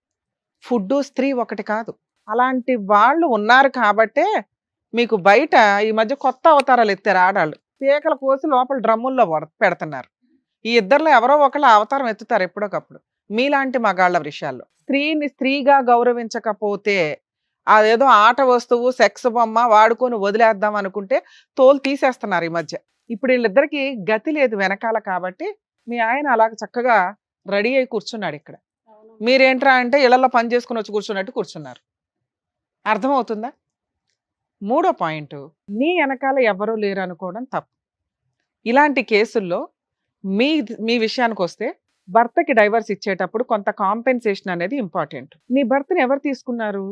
ఫుడ్డు స్త్రీ ఒకటి కాదు. అలాంటి వాళ్ళు ఉన్నారు కాబట్టే మీకు బయట ఈ మధ్య కొత్త అవతారాలు ఎత్తారు ఆడాళ్ళు. పీకల కోసి లోపల డ్రమ్ముల్లో పెడుతున్నారు. ఈ ఇద్దరిలో ఎవరో ఒకళ్ళు అవతారం ఎత్తుతారు ఎప్పుడోకప్పుడు మీలాంటి మగాళ్ళ విషయాల్లో. స్త్రీని స్త్రీగా గౌరవించకపోతే అదేదో ఆట వస్తువు, సెక్స్ బొమ్మ వాడుకొని వదిలేద్దాం అనుకుంటే తోలు తీసేస్తున్నారు ఈ మధ్య. ఇప్పుడు వీళ్ళిద్దరికి గతి లేదు వెనకాల కాబట్టి మీ ఆయన అలాగ చక్కగా రెడీ అయి కూర్చున్నాడు ఇక్కడ. మీరేంట్రా అంటే ఇళ్లలో పని చేసుకుని వచ్చి కూర్చున్నట్టు కూర్చున్నారు. అర్థమవుతుందా? మూడో పాయింట్, నీ వెనకాల ఎవరూ లేరు అనుకోవడం తప్పు. ఇలాంటి కేసుల్లో మీ మీ విషయానికి వస్తే భర్తకి డైవర్స్ ఇచ్చేటప్పుడు కొంత కాంపెన్సేషన్ అనేది ఇంపార్టెంట్. నీ భర్తని ఎవరు తీసుకున్నారు?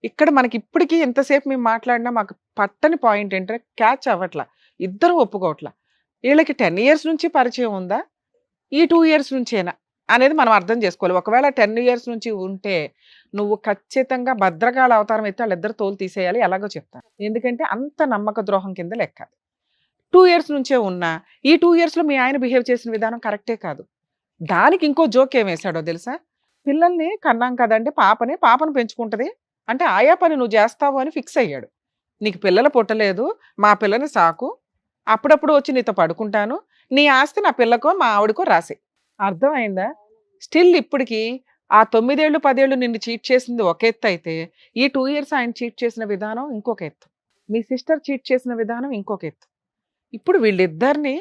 ఇక్కడ మనకి ఇప్పటికీ ఎంతసేపు మేము మాట్లాడినా మాకు పట్టని పాయింట్ ఏంటంటే క్యాచ్ అవ్వట్లా, ఇద్దరు ఒప్పుకోవట్లా. వీళ్ళకి 10 years నుంచి పరిచయం ఉందా, ఈ 2 years నుంచేనా అనేది మనం అర్థం చేసుకోవాలి. ఒకవేళ 10 years నుంచి ఉంటే నువ్వు ఖచ్చితంగా భద్రకాళ అవతారం అయితే వాళ్ళిద్దరు తోలు తీసేయాలి, ఎలాగో చెప్తాను. ఎందుకంటే అంత నమ్మక ద్రోహం కింద లెక్క. 2 years నుంచే ఉన్నా ఈ 2 yearsలో మీ ఆయన బిహేవ్ చేసిన విధానం కరెక్టే కాదు. దానికి ఇంకో జోక్ ఏం వేశాడో తెలుసా? పిల్లల్ని కన్నాం కదండి, పాపను పెంచుకుంటది అంటే ఆయా పని నువ్వు చేస్తావు అని ఫిక్స్ అయ్యాడు. నీకు పిల్లలు పుట్టలేదు, మా పిల్లని సాకు, అప్పుడప్పుడు వచ్చి నీతో పడుకుంటాను, నీ ఆస్తి నా పిల్లకో మా ఆవిడకో రాసి. అర్థమైందా? స్టిల్ ఇప్పటికి ఆ 9 ఏళ్ళు 10 ఏళ్ళు నిన్ను చీట్ చేసింది ఒక ఎత్తు అయితే, ఈ 2 years ఆయన చీట్ చేసిన విధానం ఇంకొక ఎత్తు, మీ సిస్టర్ చీట్ చేసిన విధానం ఇంకొక ఎత్తు. ఇప్పుడు వీళ్ళిద్దరిని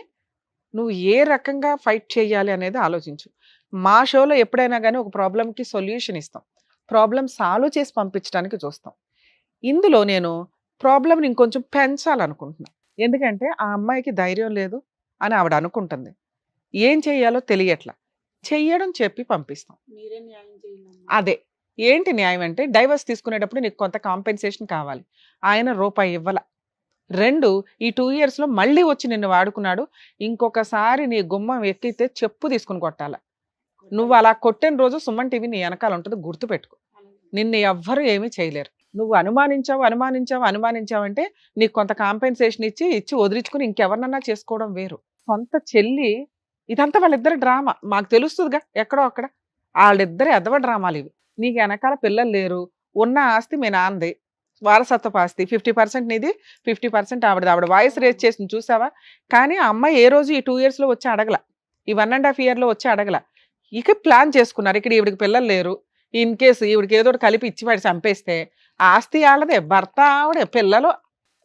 నువ్వు ఏ రకంగా ఫైట్ చేయాలి అనేది ఆలోచించు. మా షోలో ఎప్పుడైనా కానీ ఒక ప్రాబ్లంకి సొల్యూషన్ ఇస్తాం, ప్రాబ్లం సాల్వ్ చేసి పంపించడానికి చూస్తాం. ఇందులో నేను ప్రాబ్లంని ఇంకొంచెం పెంచాలనుకుంటున్నాను. ఎందుకంటే ఆ అమ్మాయికి ధైర్యం లేదు అని ఆవిడ అనుకుంటుంది, ఏం చెయ్యాలో తెలియట్లా, చెయ్యడం చెప్పి పంపిస్తాం. అదే ఏంటి న్యాయం అంటే, డైవర్స్ తీసుకునేటప్పుడు నీకు కొంత కాంపెన్సేషన్ కావాలి. ఆయన రూపాయి ఇవ్వాల. 2, ఈ 2 yearsలో మళ్ళీ వచ్చి నిన్ను వాడుకున్నాడు, ఇంకొకసారి నీ గుమ్మం ఎక్కితే చెప్పు తీసుకుని కొట్టాల. నువ్వు అలా కొట్టిన రోజు సుమన్ టీవీ నీ వెనకాల ఉంటుంది, గుర్తుపెట్టుకో. నిన్ను ఎవ్వరు ఏమీ చేయలేరు. నువ్వు అనుమానించావంటే నీకు కొంత కాంపెన్సేషన్ ఇచ్చి వదిలించుకుని ఇంకెవరినన్నా చేసుకోవడం వేరు. సొంత చెల్లి, ఇదంతా వాళ్ళిద్దరు డ్రామా మాకు తెలుస్తుందిగా ఎక్కడో అక్కడ. వాళ్ళిద్దరు ఎదవ డ్రామాలు ఇవి. నీకు వెనకాల పిల్లలు లేరు, ఉన్న ఆస్తి మీ నాన్నది, వారసత్వపు ఆస్తి 50% నీది, 50% ఆవిడది. ఆవిడ వాయిస్ రేస్ చేసింది చూసావా? కానీ ఆ అమ్మాయి ఏ రోజు ఈ 2 yearsలో వచ్చి అడగల, ఈ 1.5 yearలో వచ్చి అడగల. ఇక ప్లాన్ చేసుకున్నారు, ఇక్కడ ఈవిడికి పిల్లలు లేరు, ఇన్ కేసు ఈవిడికి ఏదో ఒకటి కలిపి ఇచ్చి వాడి చంపేస్తే ఆస్తి ఆళ్ళదే, భర్త ఆవిడే, పిల్లలు.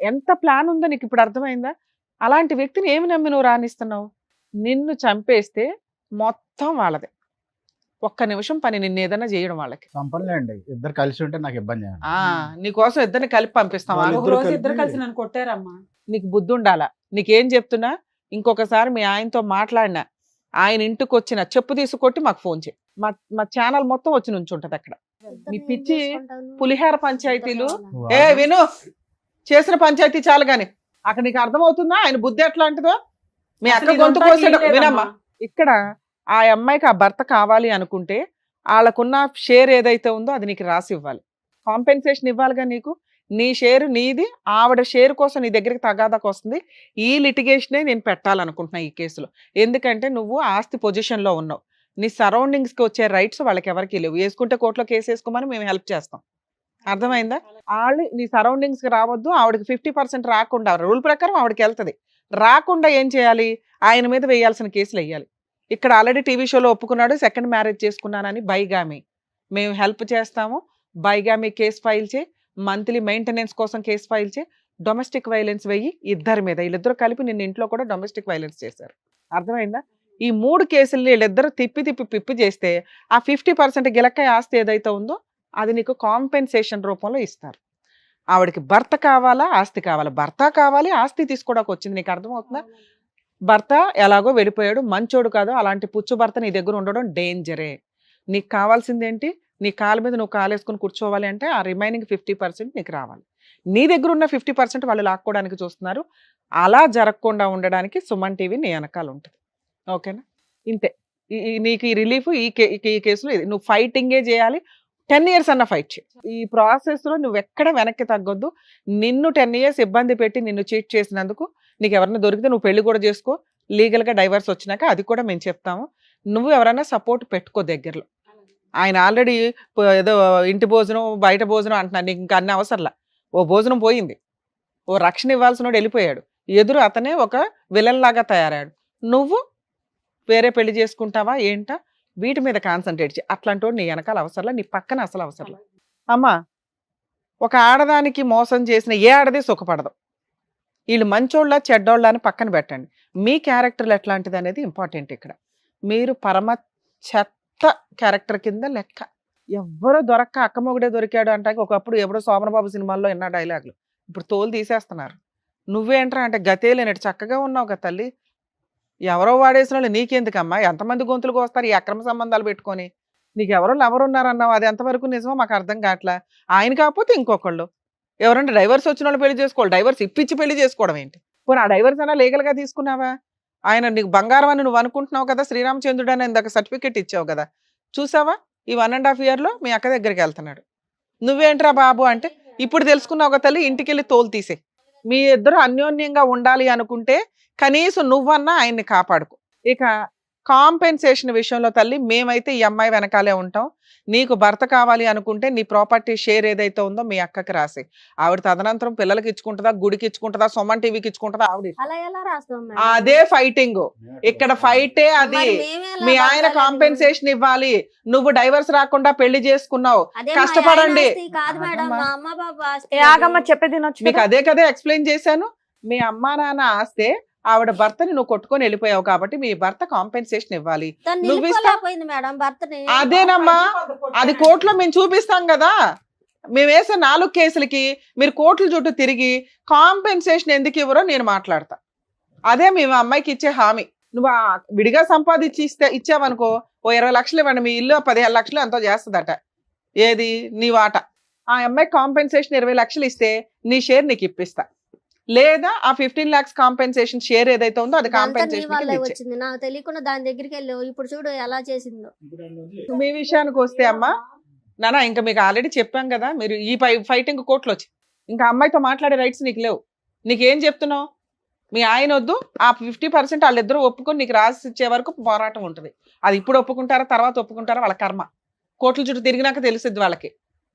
ఎంత ప్లాన్ ఉందో నీకు ఇప్పుడు అర్థమైందా? అలాంటి వ్యక్తిని ఏమి నమ్మి నువ్వు రాణిస్తున్నావు? నిన్ను చంపేస్తే మొత్తం వాళ్ళదే. ఒక్క నిమిషం పని నిన్ను ఏదైనా చేయడం వాళ్ళకి. సంపన్లేండి, ఇద్దరు కలిసి ఉంటే నాకు ఇబ్బంది. నీకోసం ఇద్దరిని కలిపి పంపిస్తాం. ఒక రోజు ఇద్దరు కలిసి నన్ను కొట్టారమ్మా. నీకు బుద్ధి ఉండాలా? నీకేం చెప్తున్నా, ఇంకొకసారి మీ ఆయనతో మాట్లాడినా, ఆయన ఇంటికి వచ్చిన చెప్పు తీసుకొట్టి మాకు ఫోన్ చేయి. మా ఛానల్ మొత్తం వచ్చి నుంచి ఉంటది అక్కడ. మీ పిచ్చి పులిహార పంచాయతీలు విను, చేసిన పంచాయతీ చాలు గాని అక్కడ నీకు అర్థమవుతుందా ఆయన బుద్ధి ఎట్లాంటిదో? మీ అక్క గొంతు కోసాడు వినమ్మా. ఇక్కడ ఆ అమ్మాయికి ఆ భర్త కావాలి అనుకుంటే వాళ్ళకున్న షేర్ ఏదైతే ఉందో అది నీకు రాసి ఇవ్వాలి, కాంపెన్సేషన్ ఇవ్వాలిగా. నీకు నీ షేరు నీది, ఆవిడ షేర్ కోసం నీ దగ్గరికి తగాదాకు వస్తుంది. ఈ లిటిగేషనే నేను పెట్టాలనుకుంటున్నా ఈ కేసులో. ఎందుకంటే నువ్వు ఆస్తి పొజిషన్లో ఉన్నావు, నీ సరౌండింగ్స్కి వచ్చే రైట్స్ వాళ్ళకి ఎవరికి లేవు. వేసుకుంటే కోర్టులో కేసు వేసుకోమని మేము హెల్ప్ చేస్తాం. అర్థమైందా? వాళ్ళు నీ సరౌండింగ్స్కి రావద్దు, ఆవిడకి 50% రాకుండా, రూల్ ప్రకారం ఆవిడకి వెళ్తుంది, రాకుండా ఏం చేయాలి? ఆయన మీద వేయాల్సిన కేసులు వేయాలి. ఇక్కడ ఆల్రెడీ టీవీ షోలో ఒప్పుకున్నాడు, సెకండ్ మ్యారేజ్ చేసుకున్నానని. బైగామి మేము హెల్ప్ చేస్తాము, బైగామి కేసు ఫైల్ చేయి, మంత్లీ మెయింటెనెన్స్ కోసం కేసు ఫైల్ చేయి, డొమెస్టిక్ వైలెన్స్ వెయ్యి ఇద్దరి మీద. వీళ్ళిద్దరూ కలిపి నిన్న ఇంట్లో కూడా డొమెస్టిక్ వైలెన్స్ చేశారు. అర్థమైందా? ఈ 3 కేసులు వీళ్ళిద్దరు తిప్పి చేస్తే ఆ 50% గిలక్కాయ ఆస్తి ఏదైతే ఉందో అది నీకు కాంపెన్సేషన్ రూపంలో ఇస్తారు. ఆవిడకి భర్త కావాలా, ఆస్తి కావాలా? భర్త కావాలి, ఆస్తి తీసుకోవడానికి వచ్చింది. నీకు అర్థమవుతుందా? భర్త ఎలాగో వెళ్ళిపోయాడు, మంచోడు కాదు, అలాంటి పుచ్చు భర్త నీ దగ్గర ఉండడం డేంజరే. నీకు కావాల్సింది ఏంటి? నీ కాళ్ళ మీద నువ్వు కాలేసుకుని కూర్చోవాలి అంటే ఆ రిమైనింగ్ 50% నీకు రావాలి. నీ దగ్గర ఉన్న 50% వాళ్ళు లాక్కోవడానికి చూస్తున్నారు. అలా జరగకుండా ఉండడానికి సుమన్ టీవీ నీ వెనకాల ఉంటుంది. ఓకేనా? ఇంతే. నీకు ఈ రిలీఫ్ ఈ కేసులో ఇది. నువ్వు ఫైటింగే చేయాలి, 10 years అన్న ఫైట్ చేయి. ఈ ప్రాసెస్లో నువ్వు ఎక్కడ వెనక్కి తగ్గొద్దు. నిన్ను 10 years ఇబ్బంది పెట్టి నిన్ను చీట్ చేసినందుకు నీకు ఎవరైనా దొరికితే నువ్వు పెళ్లి కూడా చేసుకో, లీగల్గా డైవర్స్ వచ్చినాక అది కూడా మేము చెప్తాము. నువ్వు ఎవరైనా సపోర్ట్ పెట్టుకో దగ్గరలో. ఆయన ఆల్రెడీ ఏదో ఇంటి భోజనం బయట భోజనం అంటున్నాను, నీకు ఇంకా అన్ని అవసరంలా. ఓ భోజనం పోయింది, ఓ రక్షణ ఇవ్వాల్సిన వెళ్ళిపోయాడు, ఎదురు అతనే ఒక విలన్ లాగా తయారాడు. నువ్వు వేరే పెళ్లి చేసుకుంటావా ఏంటా? వీటి మీద కాన్సన్ట్రేట్ చేయి. అట్లాంటి నీ వెనకాల అవసరంలా, నీ పక్కన అసలు అవసరంలా. అమ్మా, ఒక ఆడదానికి మోసం చేసిన ఏ ఆడది సుఖపడదు. వీళ్ళు మంచోళ్ళ చెడ్డోళ్ళ అని పక్కన పెట్టండి. మీ క్యారెక్టర్లు ఎట్లాంటిది అనేది ఇంపార్టెంట్. ఇక్కడ మీరు పరమ చెత్త క్యారెక్టర్ కింద లెక్క. ఎవ్వరూ దొరక్క అక్కమొగుడే దొరికాడు అంటే ఒకప్పుడు ఎవడో సోమనబాబు సినిమాల్లో ఎన్న డైలాగులు. ఇప్పుడు తోలు తీసేస్తున్నారు. నువ్వేంట్రా అంటే గతే లేనట్టు చక్కగా ఉన్నావు కదా తల్లి. ఎవరో వాడేసిన వాళ్ళు నీకెందుకమ్మా? ఎంతమంది గొంతులు కోస్తారు ఈ అక్రమ సంబంధాలు పెట్టుకొని? నీకు ఎవరో లవర్ ఉన్నారన్నావు, అది ఎంతవరకు నిజమో మాకు అర్థం కావట్లా. ఆయన కాకపోతే ఇంకొకళ్ళు ఎవరంటే డైవర్స్ వచ్చిన వాళ్ళు పెళ్లి చేసుకోవాలి, డైవర్స్ ఇప్పించి పెళ్లి చేసుకోవడం ఏంటి? పోనీ ఆ డైవర్స్ అయినా లీగల్గా తీసుకున్నావా? ఆయన నీకు బంగారం అని నువ్వు అనుకుంటున్నావు కదా, శ్రీరామచంద్రుడు అని ఇందాక సర్టిఫికెట్ ఇచ్చావు కదా, చూసావా? ఈ 1.5 year మీ అక్క దగ్గరికి వెళ్తున్నాడు. నువ్వేంట్రా బాబు అంటే ఇప్పుడు తెలుసుకున్నావు కదా తల్లి, ఇంటికి వెళ్ళి తోలు తీసే. మీ ఇద్దరు అన్యోన్యంగా ఉండాలి అనుకుంటే కనీసం నువ్వన్నా ఆయన్ని కాపాడుకో. ఇక కాంపెన్సేషన్ విషయంలో తల్లి మేమైతే ఈ అమ్మాయి వెనకాలే ఉంటాం. నీకు భర్త కావాలి అనుకుంటే నీ ప్రాపర్టీ షేర్ ఏదైతే ఉందో మీ అక్కకి రాసి, ఆవిడ తదనంతరం పిల్లలకి ఇచ్చుకుంటుందా, గుడికి ఇచ్చుకుంటుందా, సుమన్ టీవీకి ఇచ్చుకుంటుందా, ఆవిడ అలా ఎలా రాస్తాం మేడం? అదే ఫైటింగ్. ఇక్కడ ఫైటే అది. మరి మేమే ఎలా మీ ఆయన బతకాలి? కాంపెన్సేషన్ ఇవ్వాలి. నువ్వు డైవర్స్ రాకుండా పెళ్లి చేసుకున్నావు, అదే మా కష్టపడండి. ఆయన ఆస్తి కాదు మేడం, మా అమ్మ బాబు ఆస్తి. ఏ ఆగమ్మ చెప్పేది వినొచ్చు మీకు కదా. అదే కదా ఎక్స్ప్లెయిన్ చేశాను. మీ అమ్మా నాన్న ఆస్తే ఆవిడ భర్తని నువ్వు కొట్టుకొని వెళ్ళిపోయావు కాబట్టి మీ భర్త కాంపెన్సేషన్ ఇవ్వాలి. తను నువ్వు నిలుపుకోలేకపోయింది మేడం భర్తని. అదేనమ్మా, అది కోర్టులో మేము చూపిస్తాం కదా. మేము వేసే 4 కేసులకి మీరు కోర్టుల చుట్టూ తిరిగి కాంపెన్సేషన్ ఎందుకు ఇవ్వరో నేను మాట్లాడతా. అదే మేము అమ్మాయికి ఇచ్చే హామీ. నువ్వు విడిగా సంపాదించి ఇచ్చావనుకో, ఓ 20 లక్షలు ఇవ్వండి, మీ ఇల్లు 15 లక్షలు ఎంతో చేస్తుందట. ఏది నీ వాట. ఆ అమ్మాయికి కాంపెన్సేషన్ 20 లక్షలు ఇస్తే నీ షేర్ నీకు ఇప్పిస్తా. లేదా ఆ 15 lakhs కాంపెన్సేషన్ షేర్ ఏదైతే ఉందో అది ఇదంతా నీ కాంపెన్సేషన్ వల్లే వచ్చింది, నాకు తెలియకుండా దాని దగ్గరికి వెళ్ళావు. ఇప్పుడు చూడు ఎలా చేసిందో. మీ విషయానికి వస్తే అమ్మా నానా, ఇంకా మీకు ఆల్రెడీ చెప్పాం కదా, మీరు ఈ ఫైటింగ్ కోర్టులో వచ్చి ఇంకా అమ్మాయితో మాట్లాడే రైట్స్ నీకు లేవు. నీకేం చెప్తున్నావు? మీ ఆయన వద్దు, ఆ 50% వాళ్ళిద్దరూ ఒప్పుకొని నీకు రాసి ఇచ్చే వరకు పోరాటం ఉంటుంది. అది ఇప్పుడు ఒప్పుకుంటారా తర్వాత ఒప్పుకుంటారా వాళ్ళ కర్మ. కోర్టుల చుట్టూ తిరిగినాక తెలుస్తుంది వాళ్ళకి.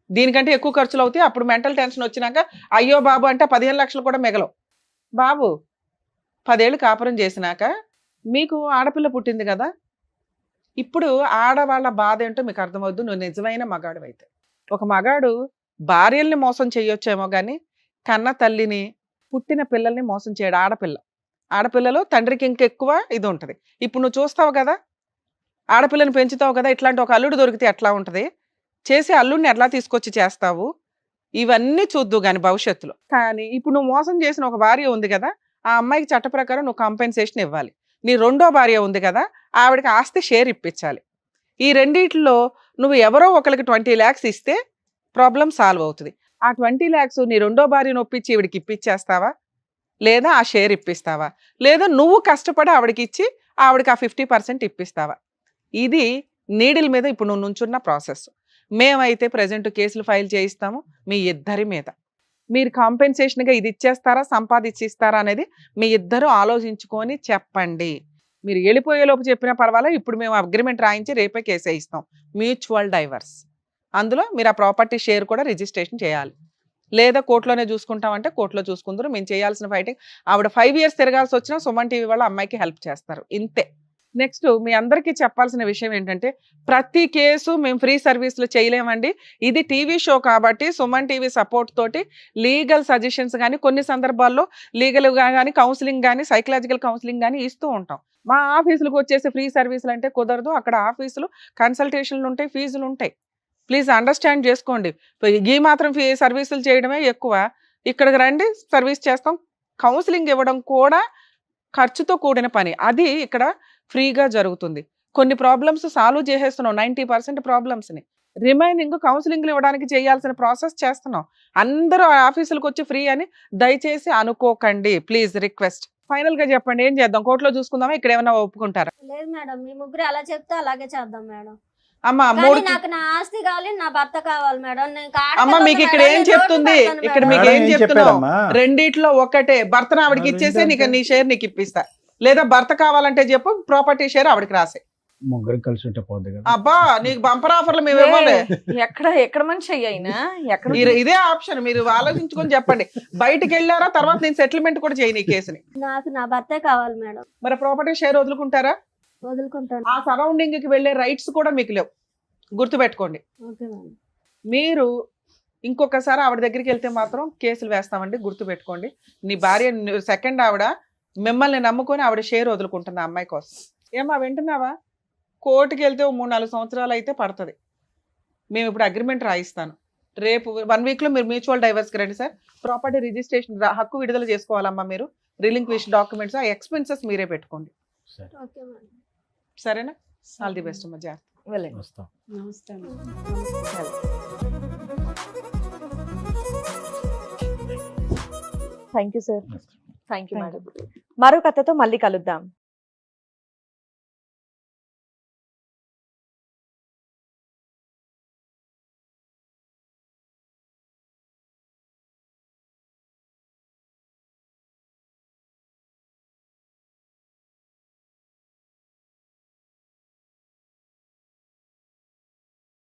దీనికంటే ఎక్కువ ఖర్చులు అవుతాయి. అప్పుడు మెంటల్ టెన్షన్ వచ్చినాక అయ్యో బాబు అంటే 15 లక్షలు కూడా మిగలవు. బాబు 10 ఏళ్ళు కాపురం చేసినాక మీకు ఆడపిల్ల పుట్టింది కదా, ఇప్పుడు ఆడవాళ్ళ బాధ ఏంటో మీకు అర్థమవుద్దు. నువ్వు నిజమైన మగాడు అయితే. ఒక మగాడు భార్యల్ని మోసం చేయొచ్చేమో కానీ కన్న తల్లిని, పుట్టిన పిల్లల్ని మోసం చేయడు. ఆడపిల్లలు తండ్రికి ఇంకెక్కువ ఇది ఉంటుంది. ఇప్పుడు నువ్వు చూస్తావు కదా, ఆడపిల్లని పెంచుతావు కదా, ఇట్లాంటి ఒక అల్లుడు దొరికితే ఎట్లా ఉంటుంది, చేసి అల్లుడిని ఎట్లా తీసుకొచ్చి చేస్తావు, ఇవన్నీ చూద్దు కానీ భవిష్యత్తులో. కానీ ఇప్పుడు నువ్వు మోసం చేసిన ఒక భార్య ఉంది కదా, ఆ అమ్మాయికి చట్ట ప్రకారం నువ్వు కాంపెన్సేషన్ ఇవ్వాలి. నీ రెండో భార్య ఉంది కదా, ఆవిడకి ఆస్తి షేర్ ఇప్పించాలి. ఈ రెండిట్లో నువ్వు ఎవరో ఒకరికి 20 lakhs ఇస్తే ప్రాబ్లం సాల్వ్ అవుతుంది. ఆ 20 lakhs నీ రెండో భార్యను ఒప్పించి ఈవిడికి ఇప్పించేస్తావా, లేదా ఆ షేర్ ఇప్పిస్తావా, లేదా నువ్వు కష్టపడి ఆవిడకి ఇచ్చి ఆవిడకి ఆ 50% ఇప్పిస్తావా? ఇది నీడిల్ మీద ఇప్పుడు నువ్వు నుంచున్న ప్రాసెస్. మేమైతే ప్రజెంట్ కేసులు ఫైల్ చేయిస్తాము మీ ఇద్దరి మీద. మీరు కాంపెన్సేషన్గా ఇది ఇచ్చేస్తారా, సంపాదించి ఇస్తారా అనేది మీ ఇద్దరు ఆలోచించుకొని చెప్పండి. మీరు వెళ్ళిపోయేలోపు చెప్పినా పర్వాలేదు, ఇప్పుడు మేము అగ్రిమెంట్ రాయించి రేపే కేసు వేయిస్తాం. Mutual divorce. అందులో మీరు ఆ ప్రాపర్టీ షేర్ కూడా రిజిస్ట్రేషన్ చేయాలి. లేదా కోర్టులోనే చూసుకుంటామంటే కోర్టులో చూసుకుందరు. మేము చేయాల్సిన ఫైటింగ్, ఆవిడ 5 years తిరగాల్సి వచ్చినా సుమన్ టీవీ వాళ్ళు అమ్మాయికి హెల్ప్ చేస్తారు, ఇంతే. నెక్స్ట్ మీ అందరికీ చెప్పాల్సిన విషయం ఏంటంటే, ప్రతి కేసు మేము ఫ్రీ సర్వీస్లు చేయలేమండి. ఇది టీవీ షో కాబట్టి సుమన్ టీవీ సపోర్ట్ తోటి లీగల్ సజెషన్స్ కానీ, కొన్ని సందర్భాల్లో లీగల్గా కానీ, కౌన్సిలింగ్ కానీ, సైకలాజికల్ కౌన్సిలింగ్ కానీ ఇస్తూ ఉంటాం. మా ఆఫీసులకు వచ్చేసి ఫ్రీ సర్వీసులు అంటే కుదరదు. అక్కడ ఆఫీసులు కన్సల్టేషన్లు ఉంటాయి, ఫీజులు ఉంటాయి. ప్లీజ్ అండర్స్టాండ్ చేసుకోండి. ఈ మాత్రం సర్వీసులు చేయడమే ఎక్కువ. ఇక్కడికి రండి, సర్వీస్ చేస్తాం. కౌన్సిలింగ్ ఇవ్వడం కూడా ఖర్చుతో కూడిన పని. అది ఇక్కడ ఫ్రీగా జరుగుతుంది. కొన్ని ప్రాబ్లమ్స్ సాల్వ్ చేసేస్తున్నాం, 90% ప్రాబ్లమ్స్ని. రిమైనింగ్ కౌన్సిలింగ్లు ఇవ్వడానికి చేయాల్సిన ప్రాసెస్ చేస్తున్నాం. అందరూ ఆఫీసులకు వచ్చి ఫ్రీ అని దయచేసి అనుకోకండి, ప్లీజ్ రిక్వెస్ట్. ఫైనల్ గా చెప్పండి, ఏం చేద్దాం? కోర్టులో చూసుకుందామా, ఇక్కడ ఏమైనా ఒప్పుకుంటారా? లేదు మేడం, మీ ముగ్గురు ఎలా చెప్తే అలాగే చేద్దాం మేడం. అమ్మా కానీ నాకు నా ఆస్తి కావాలి, నా భర్త కావాలి మేడం. అమ్మ మీకు ఇక్కడ ఏం చెప్తుంది, ఇక్కడ మీకు ఏం చెప్తున్నావు? రెండిట్లో ఒకటే. భర్తను ఆవిడకి ఇచ్చేసి నీకు నీ షేర్ నీకు ఇప్పిస్తా, లేదా భర్త కావాలంటే చెప్పు, ప్రాపర్టీ షేర్ ఆవిడకి రాసే. ముగ్గురు కలిసి ఉంటే పోద్ది కదా. అబ్బా నీకు బంపర్ ఆఫర్లు మేము ఇవ్వాలి. ఎక్కడ మనిషి అయ్యినా ఎక్కడ ఇదే ఆప్షన్, మీరు ఆలోచించుకొని చెప్పండి. బయటికి వెళ్ళారా, తర్వాత నేను సెటిల్మెంట్ కూడా చేయను ఈ కేసుని. నాకు నా భర్తే కావాలి మేడం. మరి ప్రాపర్టీ షేర్ వదులుకుంటారా? వదులుకుంటాను. ఆ సరౌండింగ్ కి వెళ్ళే రైట్స్ కూడా మీకు లేవు, గుర్తుపెట్టుకోండి. Okay madam. మీరు ఇంకొకసారి ఆవిడ దగ్గరికి వెళ్తే మాత్రం కేసులు వేస్తామండి, గుర్తుపెట్టుకోండి. నీ భార్య సెకండ్ ఆవిడ మిమ్మల్ని నమ్ముకొని ఆవిడ షేర్ వదులుకుంటుంది ఆ అమ్మాయి కోసం. ఏమా వింటున్నావా? కోర్టుకి వెళ్తే 3-4 సంవత్సరాలు అయితే పడుతుంది. మేము ఇప్పుడు అగ్రిమెంట్ రాయిస్తాను, రేపు 1 week లో మీరు మ్యూచువల్ డైవర్స్కి రండి సార్. ప్రాపర్టీ రిజిస్ట్రేషన్ హక్కు విడుదల చేసుకోవాలమ్మా మీరు. రిలింక్విష్ డాక్యుమెంట్స్, ఆ ఎక్స్పెన్సెస్ మీరే పెట్టుకోండి. Okay madam. సరేనా? ఆల్ ది బెస్ట్ అమ్మా, జాగ్రత్త. వెళ్ళండి. వస్తాం. నమస్తే అమ్మా. Thank you sir. Thank you madam. మరో కథతో మళ్ళీ కలుద్దాం.